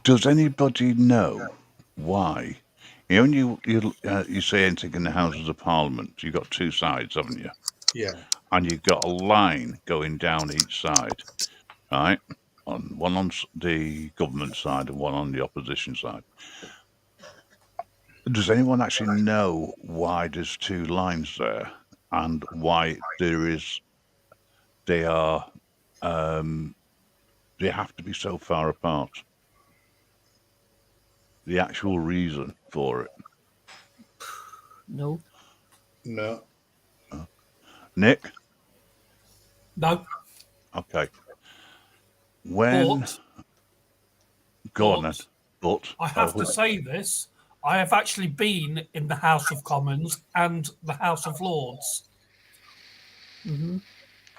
Does anybody know why? You know, when you say anything in the Houses of Parliament, you've got two sides, haven't you? Yeah. And you've got a line going down each side, right? One on the government side and one on the opposition side. Does anyone actually know why there's two lines there and why they are they have to be so far apart? The actual reason for it. No. No. Nick? No, Okay. When... but, Go on then. but But... I have to say this. I have actually been in the House of Commons and the House of Lords.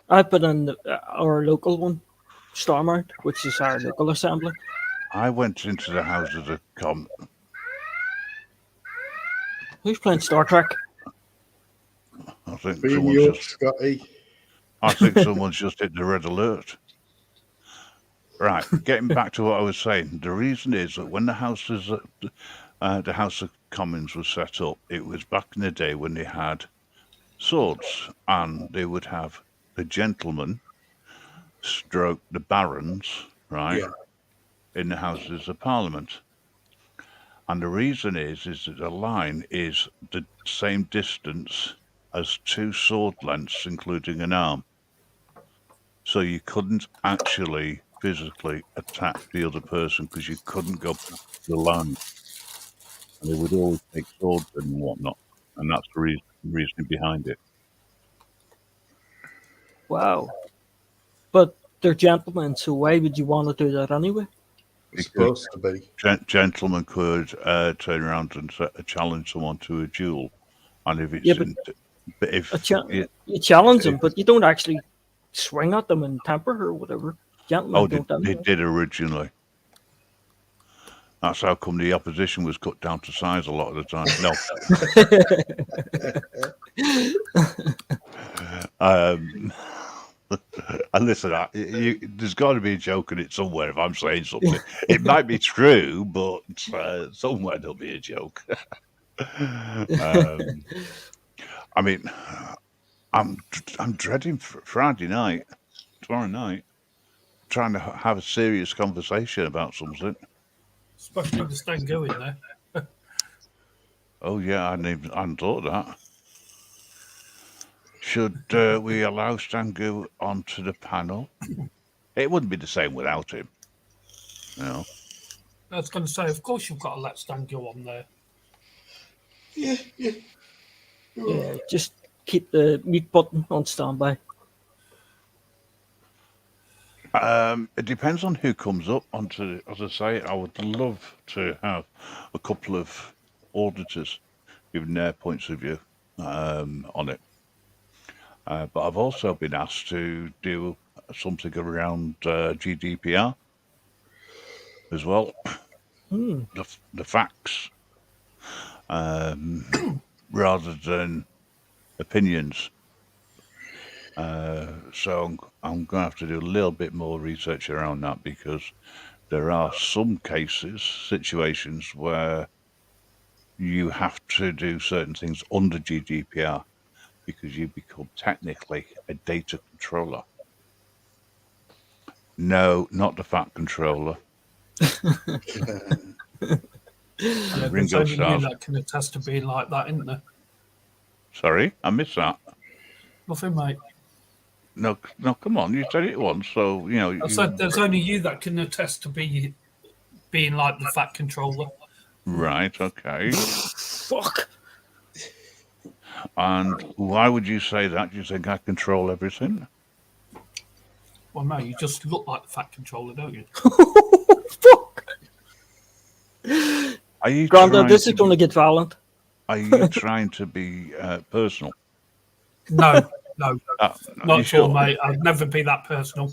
I've been in our local one, Stormont, which is our local assembly. I went into the Houses of Commons. Who's playing Star Trek? I think Bring someone's you up, just... Scotty. I think someone's just hit the red alert. Right, getting back to what I was saying, the reason is that when the House of Commons was set up, it was back in the day when they had swords, and they would have the gentlemen stroke the barons, right, Yeah. in the Houses of Parliament. And the reason is that the line is the same distance as 2 sword lengths, including an arm. So you couldn't actually physically attack the other person because you couldn't go past the line. And they would always take swords and whatnot. And that's the reasoning behind it. Wow. But they're gentlemen, so why would you want to do that anyway? It's supposed to be. Gentlemen could turn around and challenge someone to a duel. And if it's... Yeah, but if you challenge them, but you don't actually swing at them and temper or whatever. Gentlemen don't they anyway. did originally. That's how come the opposition was cut down to size a lot of the time. No. And listen, there's got to be a joke in it somewhere if I'm saying something. It might be true, but somewhere there'll be a joke. I mean, I'm dreading Friday night, tomorrow night, trying to have a serious conversation about something. Especially the Stango in there. Oh yeah, I hadn't thought of that. Should we allow Stangu onto the panel? It wouldn't be the same without him. No. I was going to say, of course you've got to let Stango on there. Yeah. Yeah, just keep the mute button on standby. It depends on who comes up onto. As I say, I would love to have a couple of auditors giving their points of view on it. But I've also been asked to do something around GDPR as well. The facts rather than opinions. So I'm going to have to do a little bit more research around that because there are some situations where you have to do certain things under GDPR because you become technically a data controller. No, not the fat controller. There's only you that can attest to being like that, isn't there? Sorry, I missed that. Nothing, mate. No, come on. You said it once, so you know. I said there's only you that can attest to being like the fat controller. Right. Okay. Fuck. And why would you say that? Do you think I control everything? Well, no, you just look like the fat controller, don't you? Fuck. Are you? Grandad, this is going to get violent. Are you trying to be personal? No, not at sure? all, mate. I'd never be that personal.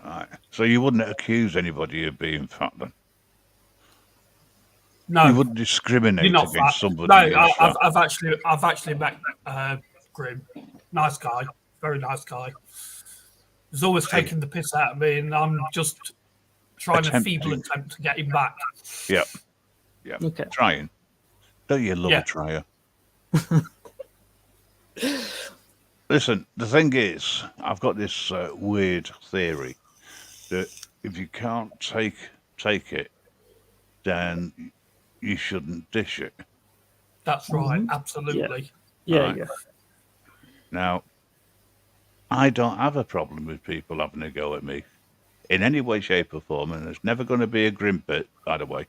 Right. So you wouldn't accuse anybody of being fat then? No, you wouldn't discriminate you're not against fat. somebody. No, who's fat. I've actually met Grim. Nice guy, very nice guy. He's always taking the piss out of me, and I'm just trying a feeble attempt to get him back. Yep. Okay. Trying. Don't you love a trier? Listen, the thing is, I've got this weird theory that if you can't take it, then you shouldn't dish it. That's right, absolutely. Yeah, Right. yeah. Now, I don't have a problem with people having a go at me. in any way, shape, or form, and there's never going to be a grim pit, by the way.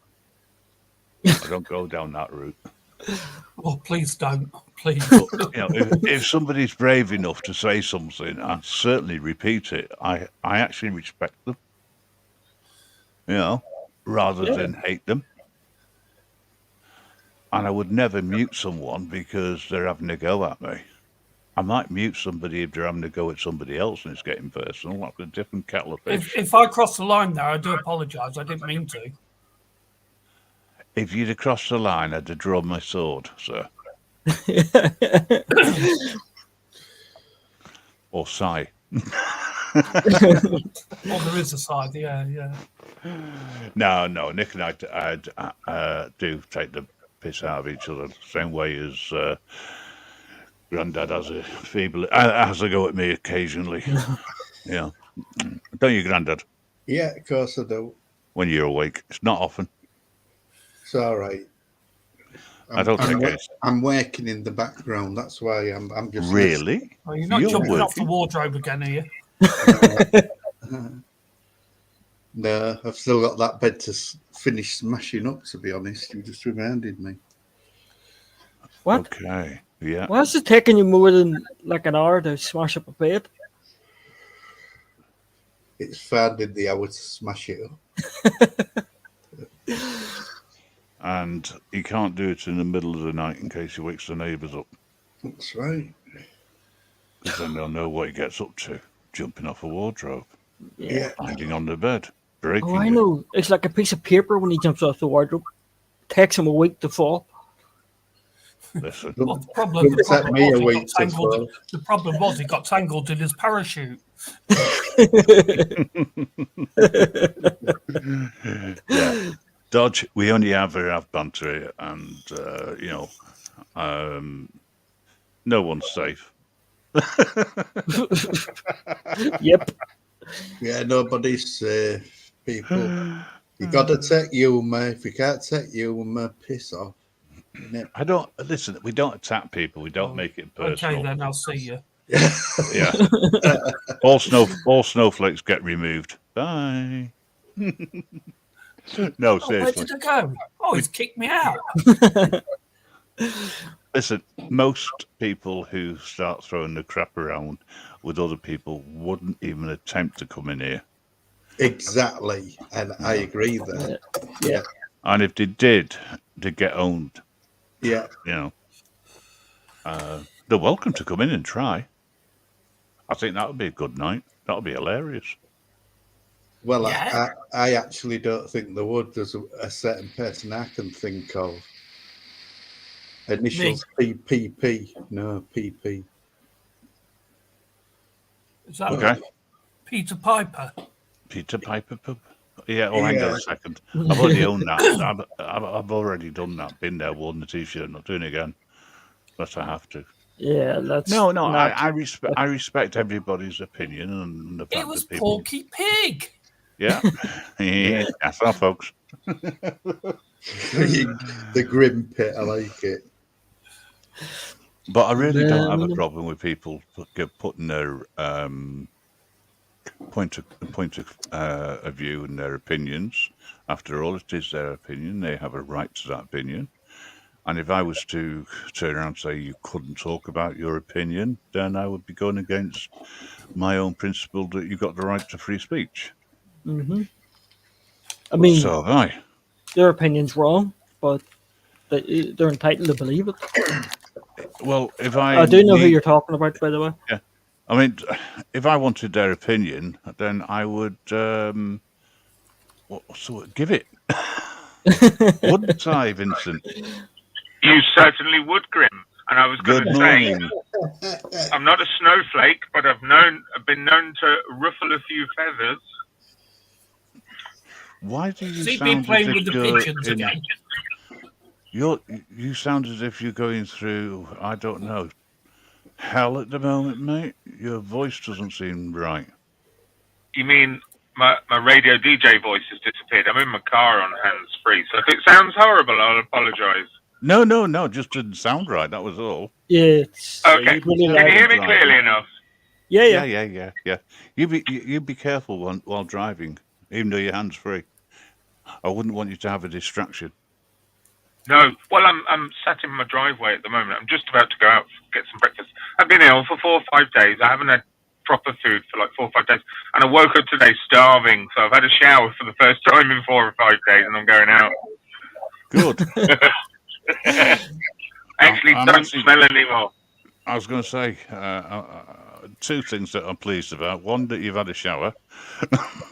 I don't go down that route. Oh, please don't. Please. But, if somebody's brave enough to say something and certainly repeat it, I actually respect them. Rather than hate them. And I would never mute someone because they're having a go at me. I might mute somebody if they're having a go at somebody else and it's getting personal. That's a different kettle of fish. If I cross the line there, I do apologise. I didn't mean to. If you'd have crossed the line, I'd have drawn my sword, sir. Or sigh. Oh, there is a side, yeah. No, Nick and I do take the piss out of each other the same way as Grandad has a go at me occasionally. Yeah. Don't you, Grandad? Yeah, of course I do. When you're awake. It's not often. It's all right. I don't think it's... I'm working in the background. That's why I'm just... Really? Well, you're not jumping off the wardrobe again, are you? No, I've still got that bed to finish smashing up, to be honest. You just reminded me. What? Okay, yeah. Why is it taking you more than like an hour to smash up a bed? It's finding the hour to smash it up. And you can't do it in the middle of the night in case he wakes the neighbours up. That's right. Because then they'll know what he gets up to. Jumping off a wardrobe. Yeah. Hiding on the bed. Breaking Oh, I it. know. It's like a piece of paper when he jumps off the wardrobe. Takes him a week to fall. Listen. Well, the problem was he got tangled in his parachute. Yeah. Dodge, we only ever have banter and, no one's safe. Yep. Yeah, nobody's safe, people. You got to take humour. If you can't take humour, piss off. I don't, listen, we don't attack people. We don't make it personal. Okay, then I'll see you. Yeah. all snowflakes get removed. Bye. No, Where seriously. did I go? Oh, he's kicked me out. Listen, most people who start throwing the crap around with other people wouldn't even attempt to come in here. Exactly. And I agree there. Yeah. And if they did, they'd get owned. Yeah. They're welcome to come in and try. I think that would be a good night. That would be hilarious. Well, Yeah. I actually don't think there would. There's a certain person I can think of. Initials PPP. No, PP. Is that Okay. Peter Piper? Peter Piper Pub. Yeah, hang on a second. I've already owned that. I've already done that. Been there, worn the t-shirt, not doing it again. But I have to. Yeah, that's No, not- I respect everybody's opinion and the fact It was that people... Porky Pig. Yeah. Yeah, that's all, folks. The grim pit. I like it. But I really don't have a problem with people putting their point of view and their opinions. After all, it is their opinion. They have a right to that opinion. And if I was to turn around and say you couldn't talk about your opinion, then I would be going against my own principle that you've got the right to free speech. Mm-hmm. I mean, So have I. their opinion's wrong, but they're entitled to believe it. Well, if I do know who you're talking about, by the way. Yeah. I mean, if I wanted their opinion, then I would give it. Wouldn't I, Vincent? You certainly would, Grim. And I was going Good to say, morning. I'm not a snowflake, but I've been known to ruffle a few feathers. Why do you See me sound as playing if with the you're pigeons in- again. You sound as if you're going through, I don't know, hell at the moment, mate. Your voice doesn't seem right. You mean my radio DJ voice has disappeared? I'm in my car on hands-free, so if it sounds horrible, I'll apologise. No, just didn't sound right. That was all. Yeah. Okay, really can loud you hear me Right. clearly enough? Yeah. You be careful while driving, even though your hands free. I wouldn't want you to have a distraction. No, well, I'm sat in my driveway at the moment. I'm just about to go out get some breakfast. I've been ill for 4 or 5 days. I haven't had proper food for like 4 or 5 days, and I woke up today starving. So I've had a shower for the first time in 4 or 5 days, and I'm going out. Good. Actually, I'm don't actually- smell anymore. I was going to say 2 things that I'm pleased about. One, that you've had a shower,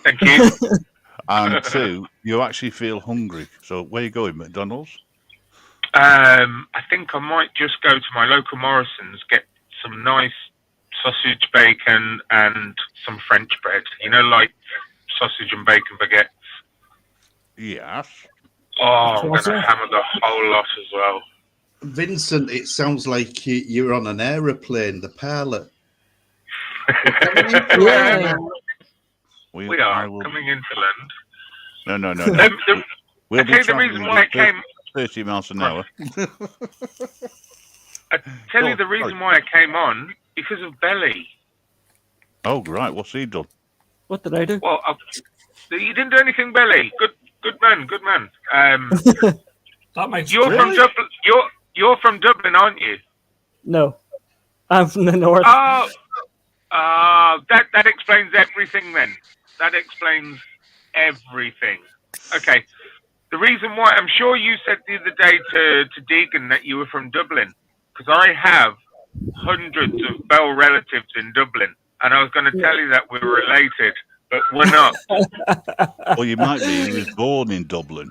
Thank you. and 2, you actually feel hungry. So where you going, McDonald's? I think I might just go to my local Morrison's, get some nice sausage, bacon, and some French bread. You know, like sausage and bacon baguettes. Yes. Oh, I'm going Awesome. to hammer the whole lot as well. Vincent, it sounds like you're on an aeroplane, the pilot. Yeah. We are coming into land. No. We'll I tell you the reason why I came. 30 miles an hour. I tell you Oh, the reason sorry. why I came on because of Belly. Oh, right. What's he done? What did I do? Well, you didn't do anything, Belly. Good man. That makes You're sense. from Dublin. You're from Dublin, aren't you? No. I'm from the north. Oh, that explains everything then. That explains everything. Okay. The reason why, I'm sure you said the other day to Deegan that you were from Dublin, because I have hundreds of Bell relatives in Dublin, and I was going to tell you that we're related, but we're not. Well, you might be. He was born in Dublin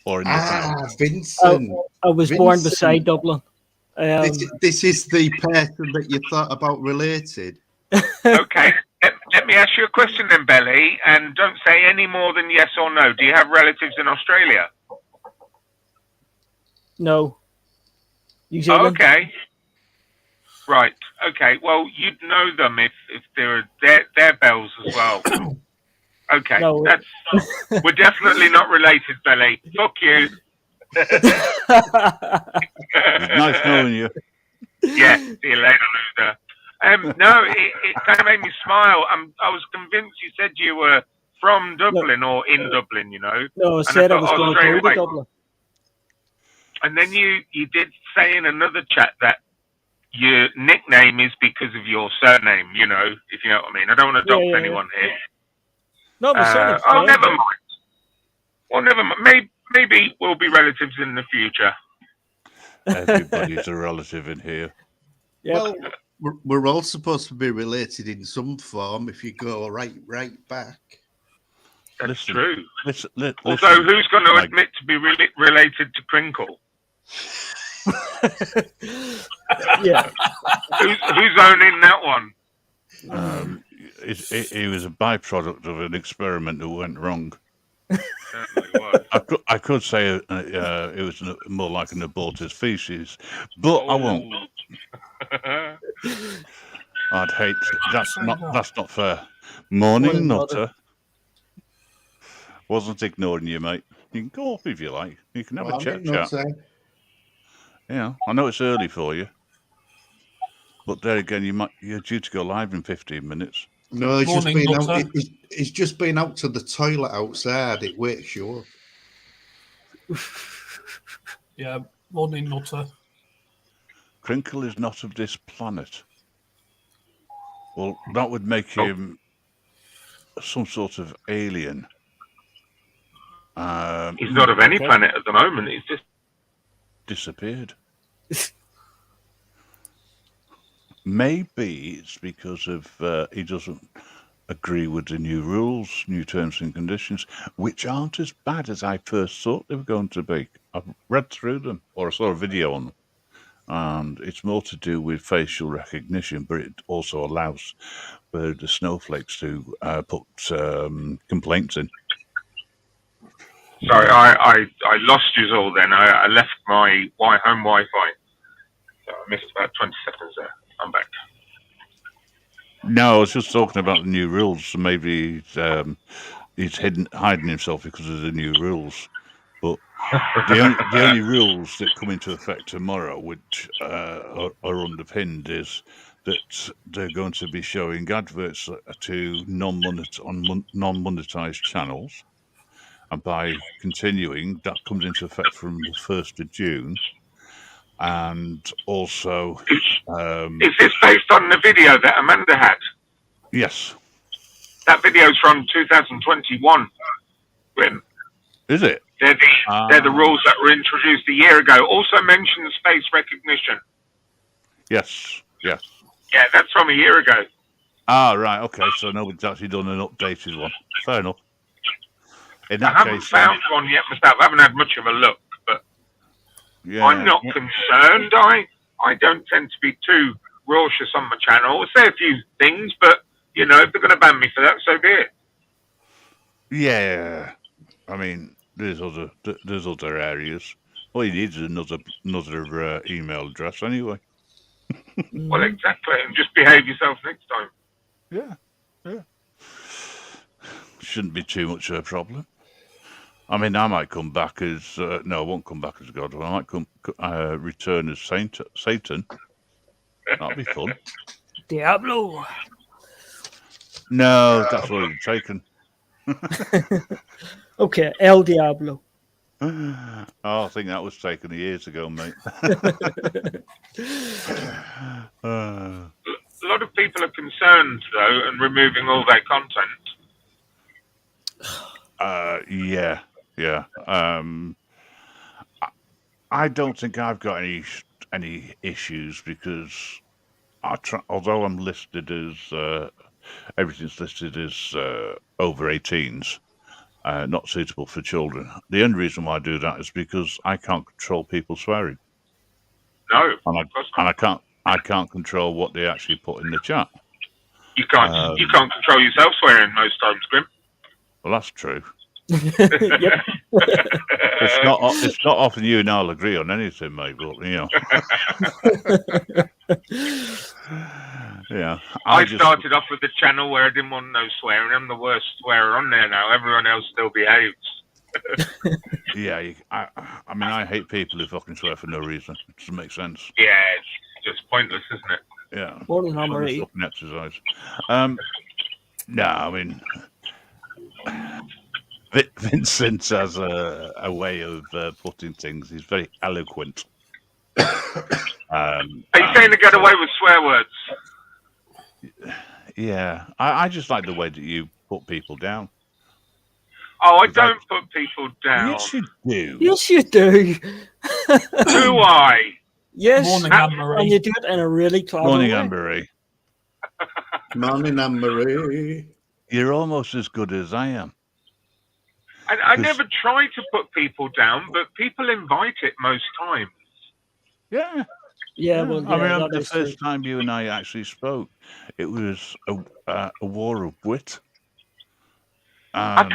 or in the town. Vincent. I was born Vincent. beside Dublin. This is the person that you thought about related. Okay. Let me ask you a question then, Belly, and don't say any more than yes or no. Do you have relatives in Australia? No. New Zealand. Okay. Right. Okay. Well, you'd know them if they're bells as well. Okay. No. We're definitely not related, Belly. Fuck you. It's nice knowing you. Yeah. See you later, loser. No, it kind of made me smile. I was convinced you said you were from Dublin or in Dublin, you know. No, I And said I thought, was going straight to away. Dublin. And then you did say in another chat that your nickname is because of your surname, you know, if you know what I mean. I don't want to dox Yeah. anyone here. No, my surname's Oh, fine. never mind. Well, never mind. Maybe we'll be relatives in the future. Everybody's a relative in here. Yep. Well, we're all supposed to be related in some form if you go right back. That's Listen, true. Listen, Although, who's going to Mike. admit to be related to Crinkle? Yeah. Who's owning that one? It was a byproduct of an experiment that went wrong. Certainly was. I could say it was more like an aborted feces, but I won't. I'd hate. That's not fair. Morning, Morning, Nutter. Wasn't ignoring you, mate. You can go off if you like. You can have a chat. Yeah, I know it's early for you, but there again, you're due to go live in 15 minutes. No, he's just Morning, been out. Nutter. He's just been out to the toilet outside. It wakes you up. Yeah, morning, Nutter. Crinkle is not of this planet. Well, that would make him some sort of alien. He's not of any planet at the moment. He's just Disappeared. Maybe it's because of he doesn't agree with the new rules, new terms and conditions, which aren't as bad as I first thought they were going to be. I've read through them, or I saw a video on them, and it's more to do with facial recognition, but it also allows for the snowflakes to put complaints in. sorry. I lost you all. Then I left my home Wi-Fi, so I missed about 20 seconds there. I'm back. No, I was just talking about the new rules. So maybe he's hiding himself because of the new rules. But the only rules that come into effect tomorrow, which are underpinned, is that they're going to be showing adverts to non-monetized channels, and by continuing, that comes into effect from the 1st of June. And also, Is this based on the video that Amanda had? yes, That video's from 2021. Grim. is it? They're the rules that were introduced a year ago. Also mentioned space recognition. Yes, yes. Yeah, that's from a year ago. Right, okay. So nobody's actually done an updated one. Fair enough. In I that haven't case, found one yet myself. I haven't had much of a look, but yeah, I'm not concerned. I don't tend to be too raucous on my channel. I'll say a few things, but, if they're going to ban me for that, so be it. Yeah, I mean, there's other areas. All you need is another email address anyway. Well, exactly. And just behave yourself next time. Yeah. Shouldn't be too much of a problem. I mean, I might come back as no, I won't come back as God. I might return as Satan. That'll be fun. Diablo. No, that's already taken. Okay, El Diablo. Oh, I think that was taken years ago, mate. A lot of people are concerned, though, and removing all their content. Yeah. I don't think I've got any issues because although I'm listed as everything's listed as over 18s, not suitable for children. The only reason why I do that is because I can't control people swearing. No, and I can't control what they actually put in the chat. You can't control yourself swearing most times, Grim. Well, that's true. Yep. It's not often you and I'll agree on anything, mate. But yeah. I started off with the channel where I didn't want no swearing. I'm the worst swearer on there now. Everyone else still behaves. Yeah, I mean, I hate people who fucking swear for no reason. It doesn't make sense. Yeah, it's just pointless, isn't it? Yeah. Morning, Marie. Fucking exercise. No, I mean, Vincent has a way of putting things. He's very eloquent. Are you saying to get away with swear words? Yeah, I just like the way that you put people down. Oh, I don't put people down. Yes, you do. Yes, you do. Do I? Yes, Morning, Anne-Marie. and you do it in a really clever Morning, way. Anne-Marie. Morning, Anne-Marie. You're almost as good as I am. I never try to put people down, but people invite it most times. Yeah. Yeah, well, yeah, I remember that the is first true. time you and I actually spoke. It was a war of wit. And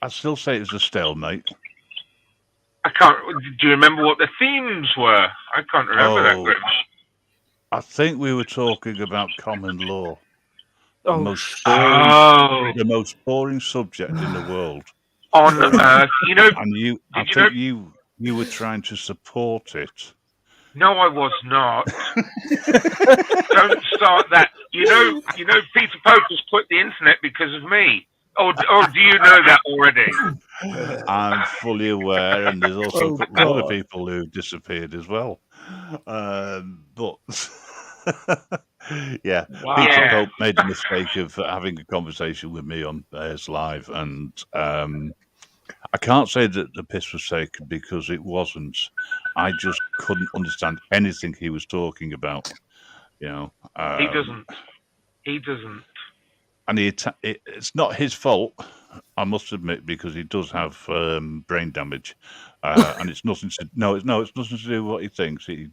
I still say it was a stalemate. I can't. Do you remember what the themes were? I can't remember that. Grim. I think we were talking about common law. Oh, The most boring subject in the world. On Earth, And I think you were trying to support it. No, I was not. Don't start that. Peter Poker's quit the internet because of me. Or do you know that already? I'm fully aware, and there's also a couple of other people who've disappeared as well. But yeah, Peter Pope made the mistake of having a conversation with me on Bears Live, and I can't say that the piss was taken because it wasn't. I just couldn't understand anything he was talking about. He doesn't. He doesn't. And it's not his fault, I must admit, because he does have brain damage, and it's nothing to it's nothing to do with what he thinks. He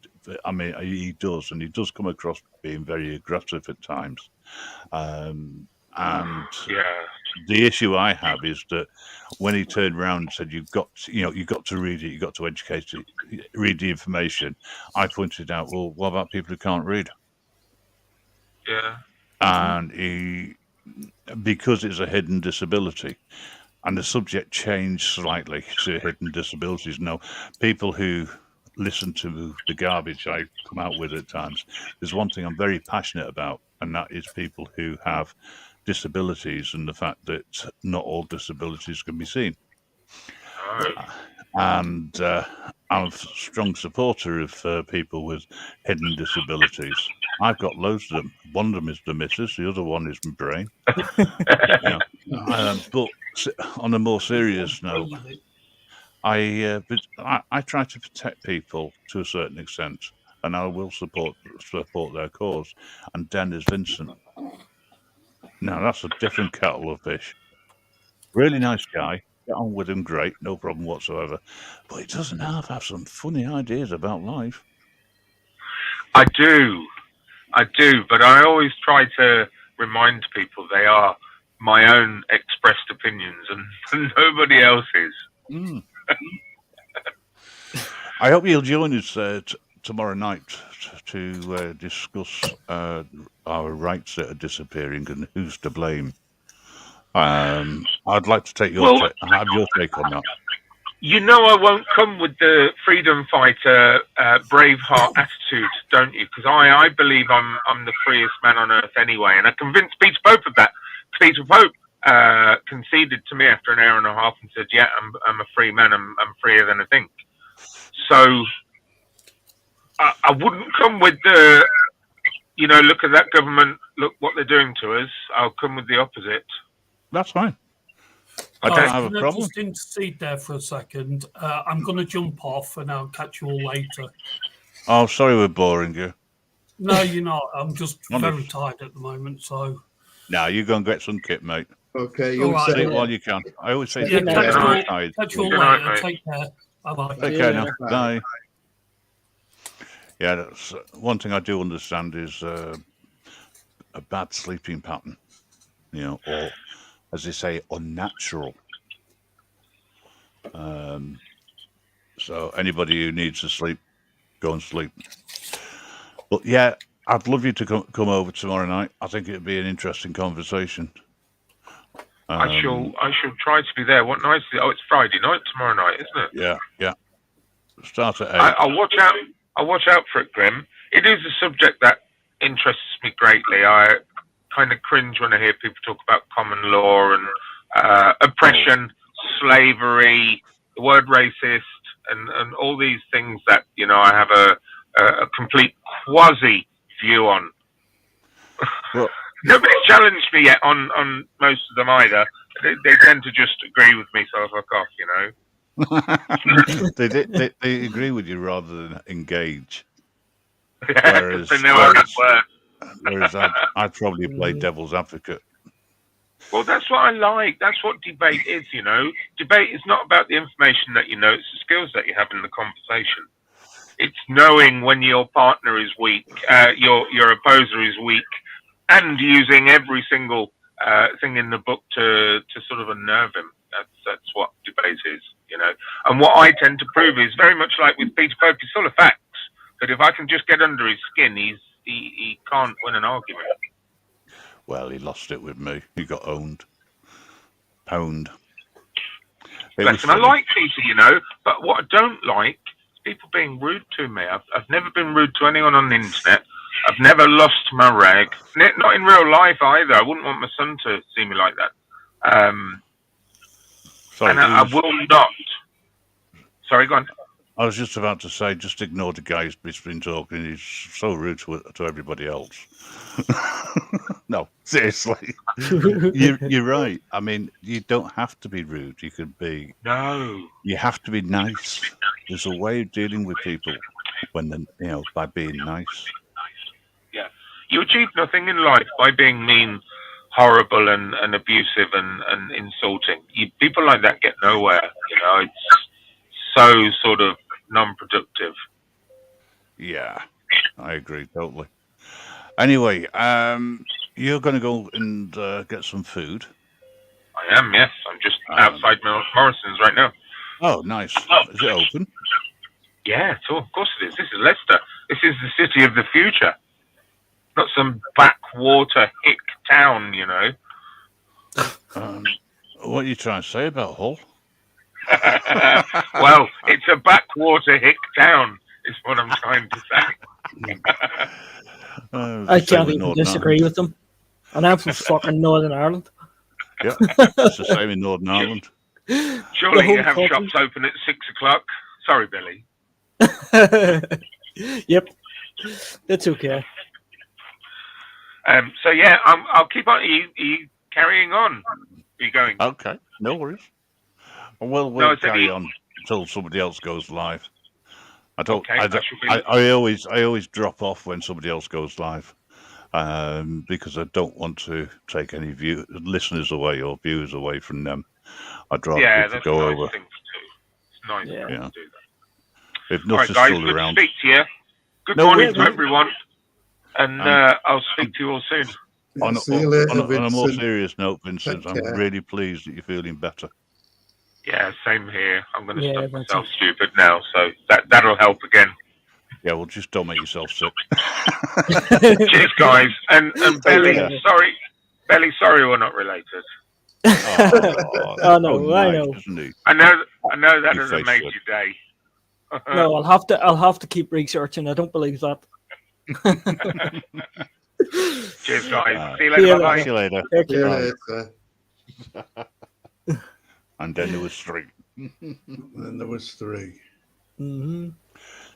does, and he does come across being very aggressive at times. And the issue I have is that when he turned around and said, "You've got to read it, you've got to educate it, read the information," I pointed out, "Well, what about people who can't read?" Yeah. And because it's a hidden disability, and the subject changed slightly to hidden disabilities. Now, people who listen to the garbage I come out with at times, there's one thing I'm very passionate about, and that is people who have disabilities and the fact that not all disabilities can be seen. And I'm a strong supporter of people with hidden disabilities. I've got loads of them. One of them is the missus, the other one is my brain. But on a more serious note, I try to protect people to a certain extent, and I will support their cause. And Dennis Vincent. Now that's a different kettle of fish. Really nice guy. Get on with him, great, no problem whatsoever. But he doesn't have some funny ideas about life. I do, but I always try to remind people they are my own expressed opinions and nobody else's. Mm. I hope you'll join us tomorrow night to discuss our rights that are disappearing and who's to blame. I'd like to take have your take on that. You know I won't come with the freedom fighter, Braveheart attitude, don't you? Because I believe I'm the freest man on earth anyway, and I convinced Peter Pope of that. Peter Pope conceded to me after an hour and a half and said, "Yeah, I'm a free man. I'm freer than I think." So I wouldn't come with the, look at that government, look what they're doing to us. I'll come with the opposite. That's fine. I don't have a problem. Just intercede there for a second. I'm going to jump off and I'll catch you all later. Oh, sorry we're boring you. No, you're not. I'm just very tired at the moment, so... Now, you go and get some kit, mate. Okay, you'll right, sleep while you can. I always say... Catch you all later. Take care. Bye-bye. Take care now. Bye. Yeah, that's one thing I do understand is a bad sleeping pattern, or, as they say, unnatural. So anybody who needs to sleep, go and sleep. But yeah, I'd love you to come over tomorrow night. I think it'd be an interesting conversation. I shall try to be there. What night is it? Oh, it's Friday night tomorrow night, isn't it? Yeah. Start at 8. I'll watch out. I'll watch out for it, Grim. It is a subject that interests me greatly. I kind of cringe when I hear people talk about common law and oppression, slavery, the word racist, and all these things that I have a complete quasi view on. Well, nobody's challenged me yet on most of them either. They tend to just agree with me, so I fuck off, they agree with you rather than engage. Yeah, whereas I'd probably play devil's advocate. Well, that's what I like. That's what debate is, Debate is not about the information that you know, it's the skills that you have in the conversation. It's knowing when your partner is weak, your opposer is weak, and using every single thing in the book to sort of unnerve him. That's what debate is, And what I tend to prove is very much like with Peter Pope, he's full of facts. But if I can just get under his skin, he can't win an argument. Well, he lost it with me. He got owned. Pwned. Bless him. I like Peter, but what I don't like is people being rude to me. I've never been rude to anyone on the internet. I've never lost my rag. Not in real life either. I wouldn't want my son to see me like that. Sorry, I will not. Sorry, go on. I was just about to say, just ignore the guy who's been talking. He's so rude to everybody else. No, seriously. You're right. I mean, you don't have to be rude. You could be... No. You have to be nice. There's a way of dealing with people when by being nice. Yeah. You achieve nothing in life by being mean, horrible, and abusive and insulting. People like that get nowhere. It's so sort of non-productive. Yeah, I agree totally. Anyway, you're going to go and get some food. I am, yes. I'm just outside Morrison's right now. Oh, nice. Is it open? Yeah, of course it is. This is Leicester. This is the city of the future. Not some backwater hick town, What are you trying to say about Hull? Well, it's a backwater hick town. Is what I'm trying to say. I can't even disagree with them. And I'm from fucking Northern Ireland. Yeah, it's the same in Northern Ireland. Surely you whole have country. shops open at 6 o'clock. Sorry, Billy. Yep. That's okay. So yeah, I'll keep on. Are you carrying on? Are you going? Okay, no worries. We'll No, I said carry you- on until somebody else goes live. I don't. Okay, I, I don't shall be- I always drop off when somebody else goes live, because I don't want to take any listeners away or viewers away from them. I'd rather Yeah, people that's go a nice over. thing to do. It's nice Yeah. of you Yeah. to do that. If All right, Nutta's guys, still good around. to speak to you. Good No, morning yeah, to no. everyone, and Um, I'll speak to you all soon. On, See you later, on a more Vincent. serious note, Vincent, Take I'm care. really pleased that you're feeling better. Yeah, same here. I'm going to Yeah, stuff that's myself stupid now, so that'll help again. Yeah, well, just don't make yourself sick. Cheers, guys, and Belly. Yeah. Belly, sorry we're not related. Oh, no, so I nice, know. isn't he? I know that You has face made it. your day. No, I'll have to keep researching. I don't believe that. Cheers, guys. See you See you later. Bye. See you later. Take See you care. later. And then there was 3. Then there was 3. Mm-hmm.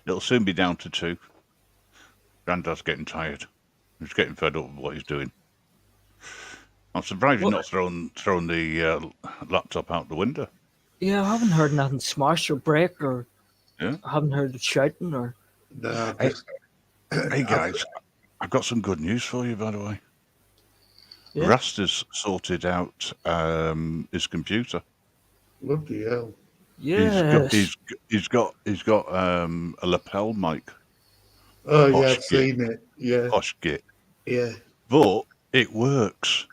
It'll soon be down to 2. Grandad's getting tired. He's getting fed up with what he's doing. I'm surprised he's not thrown the laptop out the window. Yeah, I haven't heard nothing smash or break, or Yeah. I haven't heard it shouting, or No, Hey. just, Hey guys, I've got some good news for you, by the way. Yeah. Rasta's sorted out his computer. bloody hell. yes. He's got a lapel mic, Oh, yeah, Posh I've kit. seen it. Yeah, Posh kit, yeah. but it works.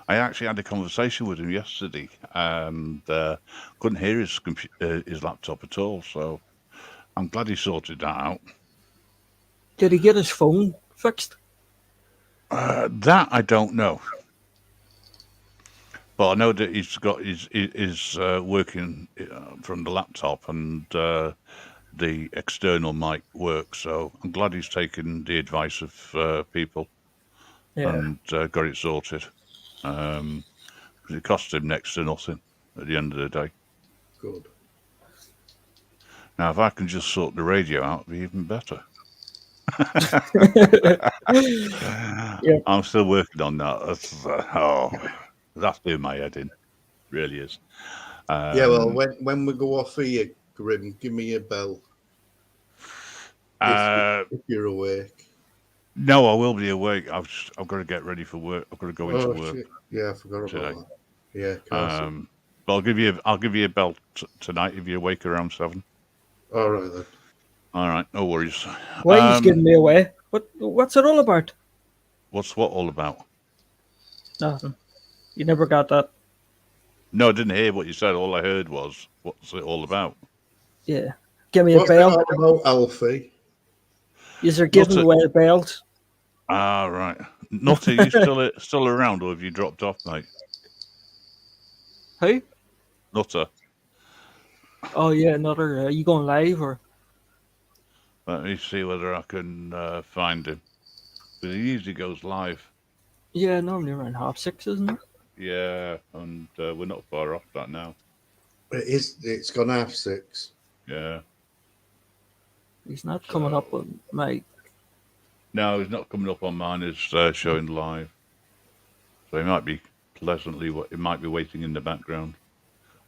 I actually had a conversation with him yesterday, and couldn't hear his laptop at all. So I'm glad he sorted that out. Did he get his phone fixed? That I don't know, but I know that he's got his working from the laptop, and the external mic works. So I'm glad he's taken the advice of people Yeah. and got it sorted. Because it cost him next to nothing at the end of the day. Good. Now, if I can just sort the radio out, it'd be even better. Yeah. I'm still working on that. That's doing my head in. Really is. Yeah, well, when we go off here, Grim, give me a bell if you're awake. No, I will be awake. I've got to get ready for work. I've got to go into Oh, work. shit. Yeah, I forgot today. about that. Yeah, course. But I'll give you a bell tonight if you're awake around 7. All right, then. All right, no worries. Why are you giving me away? What's it all about? What's what all about? Nothing. You never got that. No, I didn't hear what you said. All I heard was, what's it all about? Yeah. Give me a What's it bell. all about, Alfie? You're giving What's it- away bells. Ah, right. Nutter, you still around, or have you dropped off, mate? Who? Nutter. Oh yeah, another. You going live or? Let me see whether I can find him. Because he usually goes live. Yeah, normally around 6:30, isn't it? Yeah, and we're not far off that now. It's gone 6:30. Yeah. He's not coming up on my. No, he's not coming up on mine. It's showing live. So he might be it might be waiting in the background,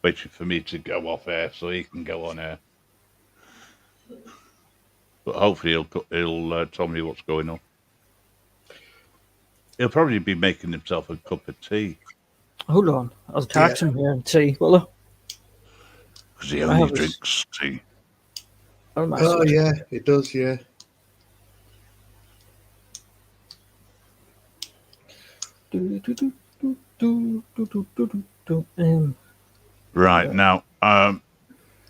waiting for me to go off air so he can go on air. But hopefully he'll tell me what's going on. He'll probably be making himself a cup of tea Hold on, I'll text him here and see. Well, because he I only have a- drinks tea. I'll Oh, message. yeah, it does, yeah. Right now,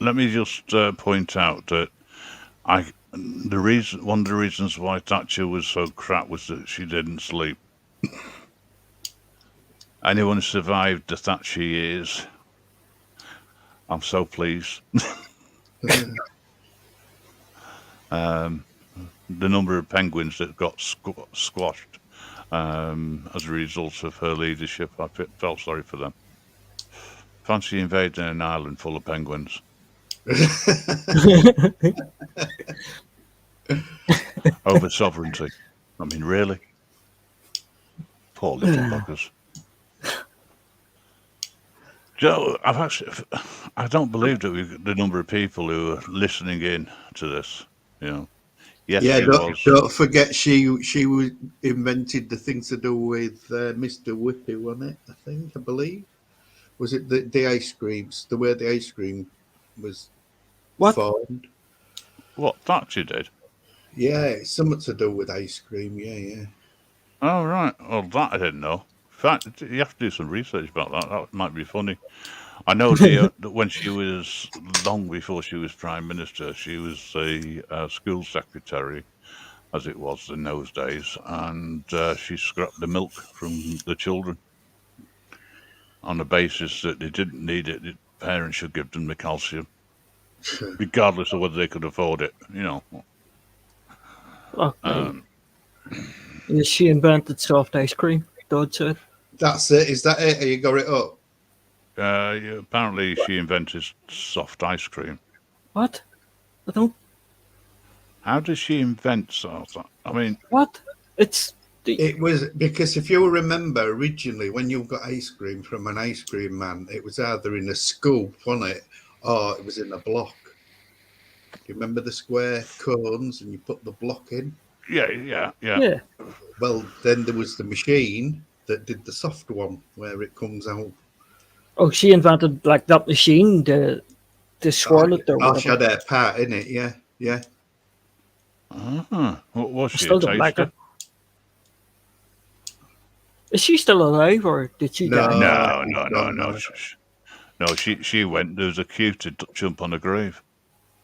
let me just point out that one of the reasons why Thatcher was so crap was that she didn't sleep. Anyone who survived the Thatcher years, I'm so pleased. the number of penguins that got squashed as a result of her leadership. I felt sorry for them. Fancy invading an island full of penguins. Over sovereignty. I mean, really? Poor little buggers. Joe, I don't believe that the number of people who are listening in to this. Yes, Yeah, she was. don't forget she invented the thing to do with Mr. Whippy, wasn't it? I believe. Was it the ice creams? The way the ice cream was formed? What, Thatcher did? Yeah, it's something to do with ice cream. Yeah. Oh, right. Well, that I didn't know. In fact, you have to do some research about that. That might be funny. I know that when she was, long before she was Prime Minister, she was a school secretary, as it was in those days, and she scrapped the milk from the children on the basis that they didn't need it. The parents should give them the calcium, regardless of whether they could afford it, Okay. She invented soft ice cream, Dodd said. That's it. Is that it? You got it up? Yeah, apparently she invented soft ice cream. What? I don't... How did she invent soft? I mean... What? It was because if you remember originally when you got ice cream from an ice cream man, it was either in a scoop, wasn't it, or it was in a block. Do you remember the square cones and you put the block in? Yeah. Well, then there was the machine that did the soft one where it comes out. Oh, she invented like that machine to swirl it or whatever. She had her part in it, yeah. What was she? Still don't like her. Is she still alive or did she die? No. No, she went. There was a queue to jump on a grave.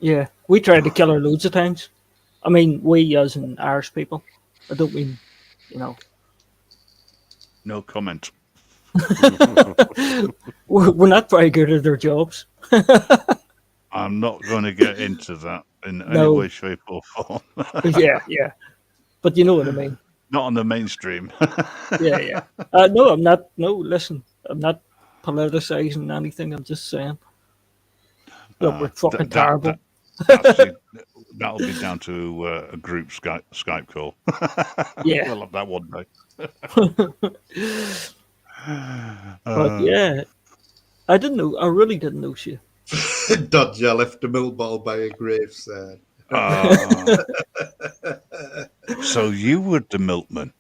Yeah, we tried to kill her loads of times. I mean, we as in Irish people. I don't mean, No comment. We're not very good at our jobs. I'm not going to get into that in any way, shape, or form. Yeah. But you know what I mean. Not on the mainstream. Yeah. No, I'm not. No, listen, I'm not politicizing anything. I'm just saying. Look, we're fucking terrible. That'll be down to a group Skype call. Yeah. We'll have that one day. But yeah, I didn't know. I really didn't know she. Dodger left a mill ball by a graveside. So you were the milkman.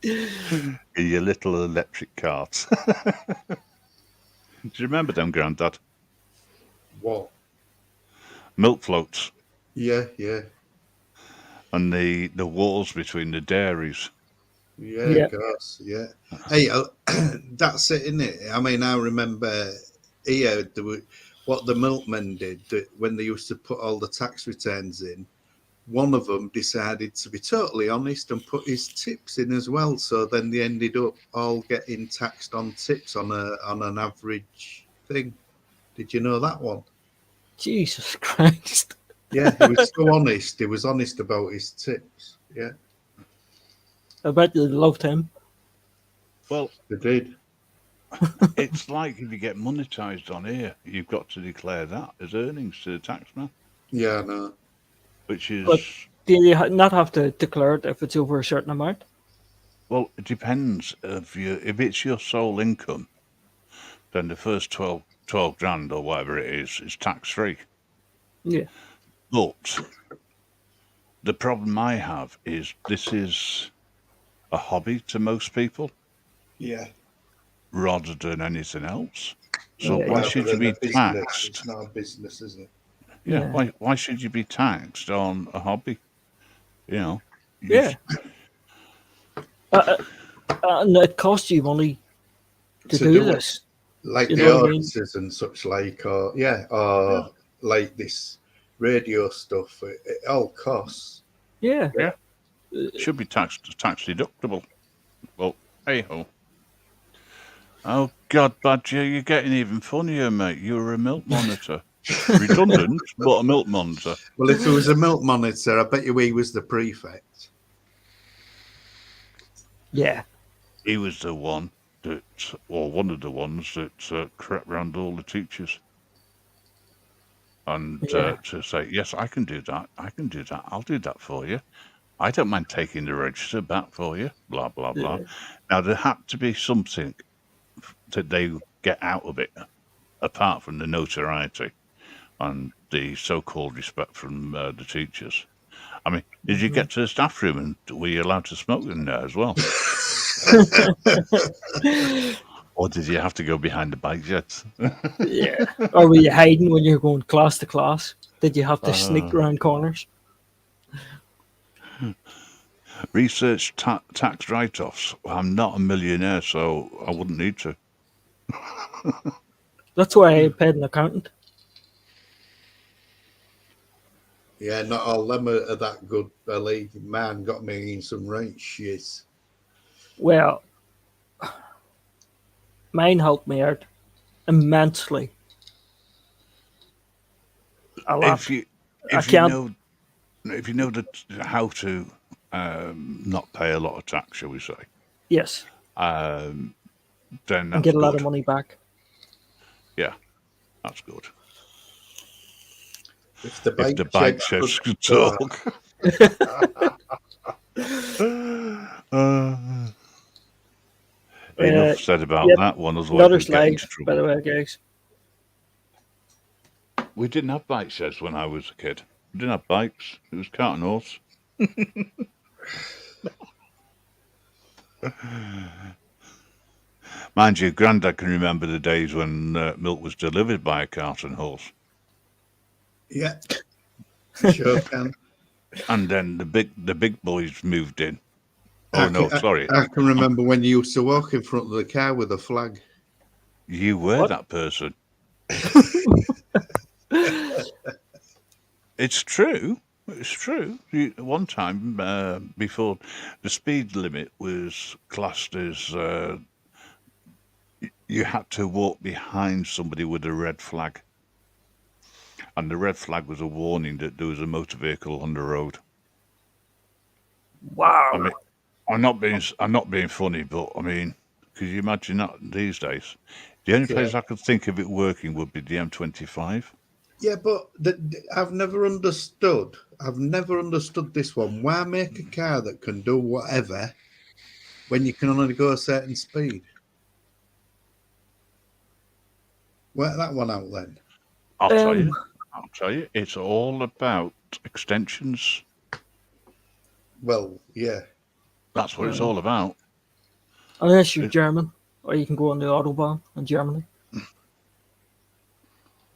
In your little electric cart. Do you remember them, Grandad? What? Milk floats. Yeah. And the walls between the dairies. Yeah, of course, yeah. Hey, that's it, isn't it? I mean, I remember here what the milkmen did when they used to put all the tax returns in. One of them decided to be totally honest and put his tips in as well. So then they ended up all getting taxed on tips on an average thing. Did you know that one? Jesus Christ. Yeah, he was so honest. He was honest about his tips. Yeah. I bet they loved him. Well, they did. It's like if you get monetized on here, you've got to declare that as earnings to the taxman. Yeah, I know. Which is... But do you not have to declare it if it's over a certain amount? Well, it depends. If it's your sole income, then the first 12 grand or whatever it is tax-free. Yeah. But the problem I have is this is a hobby to most people. Yeah. Rather than anything else. So why should you be taxed? It's not a business, is it? Yeah. Why should you be taxed on a hobby? Yeah. And it costs you money to do this. Like the audiences and such like, or like this radio stuff. It all costs. Yeah. It should be tax deductible. Well, hey ho. Oh God, Badger, you're getting even funnier, mate. You're a milk monitor. Redundant, but a milk monitor. Well, if it was a milk monitor, I bet you he was the prefect. Yeah. He was the one that, or one of the ones that crept round all the teachers. And Yeah. to say, yes, I can do that. I can do that. I'll do that for you. I don't mind taking the register back for you. Blah, blah, blah. Yeah. Now, there had to be something that they get out of it, apart from the notoriety and the so-called respect from the teachers. I mean, did you get to the staff room and were you allowed to smoke in there as well? Or did you have to go behind the bike jets? Yeah. Or were you hiding when you're going class to class? Did you have to sneak around corners? Research tax write-offs. I'm not a millionaire, so I wouldn't need to. That's why I paid an accountant. Yeah, not all them are that good, Billy. Man got me in some right shit. Well, mine helped me out immensely. A lot. If you can't- know how to not pay a lot of tax, shall we say, Yes. then that's And get a lot good. of money back. Yeah, that's good. If the If the bike bike sheds sheds could talk. talk. Enough said about yep. that one. Otherwise, Another we'd get into slide, by the trouble. way, guys. We didn't have bike sheds when I was a kid. We didn't have bikes. It was cart and horse. Mind you, Grandad can remember the days when milk was delivered by a cart and horse. Yeah, sure can. And then the big boys moved in. Oh no, sorry. I can remember when you used to walk in front of the car with a flag. You were What? that person. It's true. It's true. One time before the speed limit was classed as you had to walk behind somebody with a red flag. And the red flag was a warning that there was a motor vehicle on the road. Wow. I mean, I'm not being funny, but I mean, could you imagine that these days? The only place I could think of it working would be the M25. Yeah, but I've never understood. I've never understood this one. Why make a car that can do whatever when you can only go a certain speed? Work that one out then. I'll tell you, it's all about extensions. Well, yeah. That's what it's all about. Unless you're German, or you can go on the Autobahn in Germany.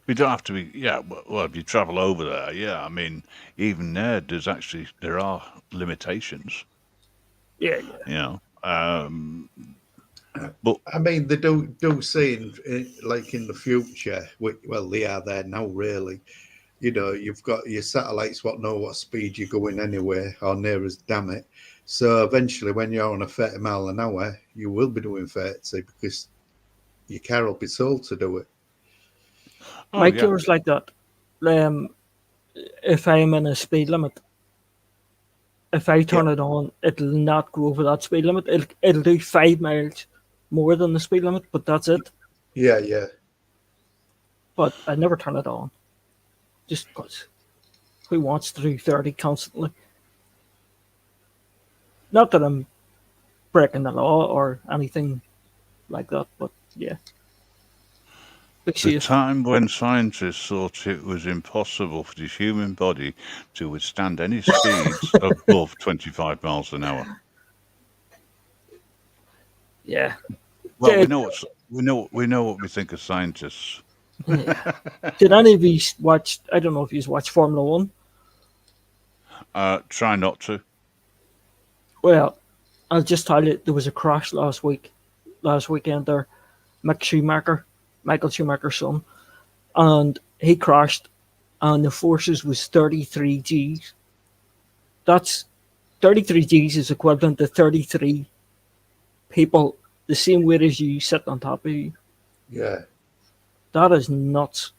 We don't have to be, yeah. Well, if you travel over there, yeah. I mean, even there there are limitations. Yeah. You know, but I mean, they do say like in the future. Well, they are there now, really. You know, you've got your satellites what know what speed you're going anyway, or near as damn it. So eventually, when you're on a 30 mile an hour, you will be doing 30 because your car will be told to do it. My car's like that. If I'm in a speed limit, if I turn it on, it'll not go over that speed limit. It'll do 5 miles more than the speed limit, but that's it. Yeah. But I never turn it on. Just because who wants to do 30 constantly? Not that I'm breaking the law or anything like that, but yeah. the time when scientists thought it was impossible for the human body to withstand any speeds above 25 miles an hour. Yeah. Well, Yeah. we know what we think of scientists. Yeah. Did any of you watch? I don't know if you watched Formula One. Try not to. Well, I'll just tell you, there was a crash last weekend there. Michael Schumacher's son, and he crashed, and the forces was 33 Gs. That's 33 Gs is equivalent to 33 people the same weight as you sitting on top of you. Yeah. That is nuts.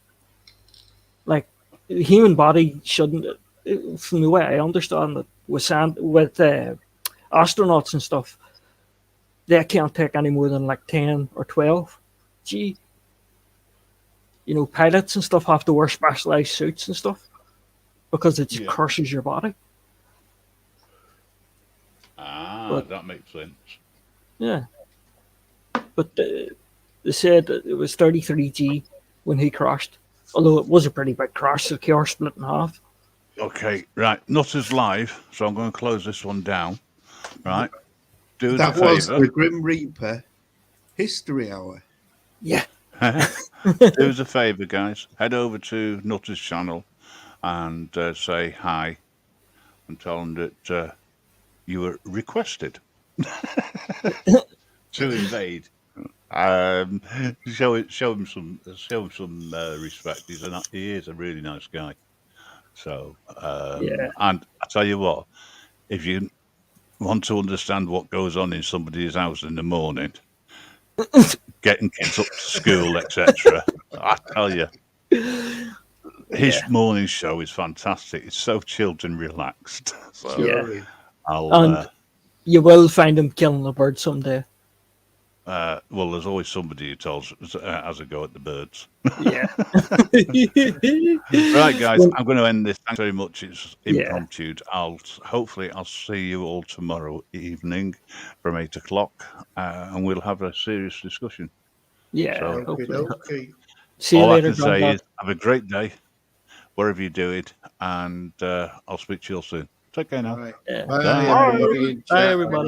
the human body shouldn't, from the way I understand it, with astronauts and stuff, they can't take any more than like 10 or 12 G. You know, pilots and stuff have to wear specialized suits and stuff because it just crushes your body. That makes sense. Yeah. But they said it was 33G when he crashed. Although it was a pretty big crash, the car split in half. Okay, right. Nutter's live, so I'm going to close this one down. Right. Do us That a was favour. the Grim Reaper History Hour. Yeah. Do us a favour, guys. Head over to Nutter's channel and say hi and tell them that you were requested to invade. Show him some respect. He is a really nice guy. So, and I tell you what, if you want to understand what goes on in somebody's house in the morning, getting kids up to school, etc., I tell you, his morning show is fantastic. It's so chilled and relaxed. So Yeah. I'll. You will find him killing a bird someday. Well, there's always somebody who tells has a go at the birds. Yeah. Right, guys, Well, I'm going to end this. Thanks very much. It's impromptu. Hopefully I'll see you all tomorrow evening from 8 o'clock, and we'll have a serious discussion. Yeah. So- Hopefully. Okay. See you All later, I can say Grandad. is have a great day, wherever you do it, and I'll speak to you all soon. Take care now. Right. Yeah. Bye, Bye. everybody. Bye, everybody.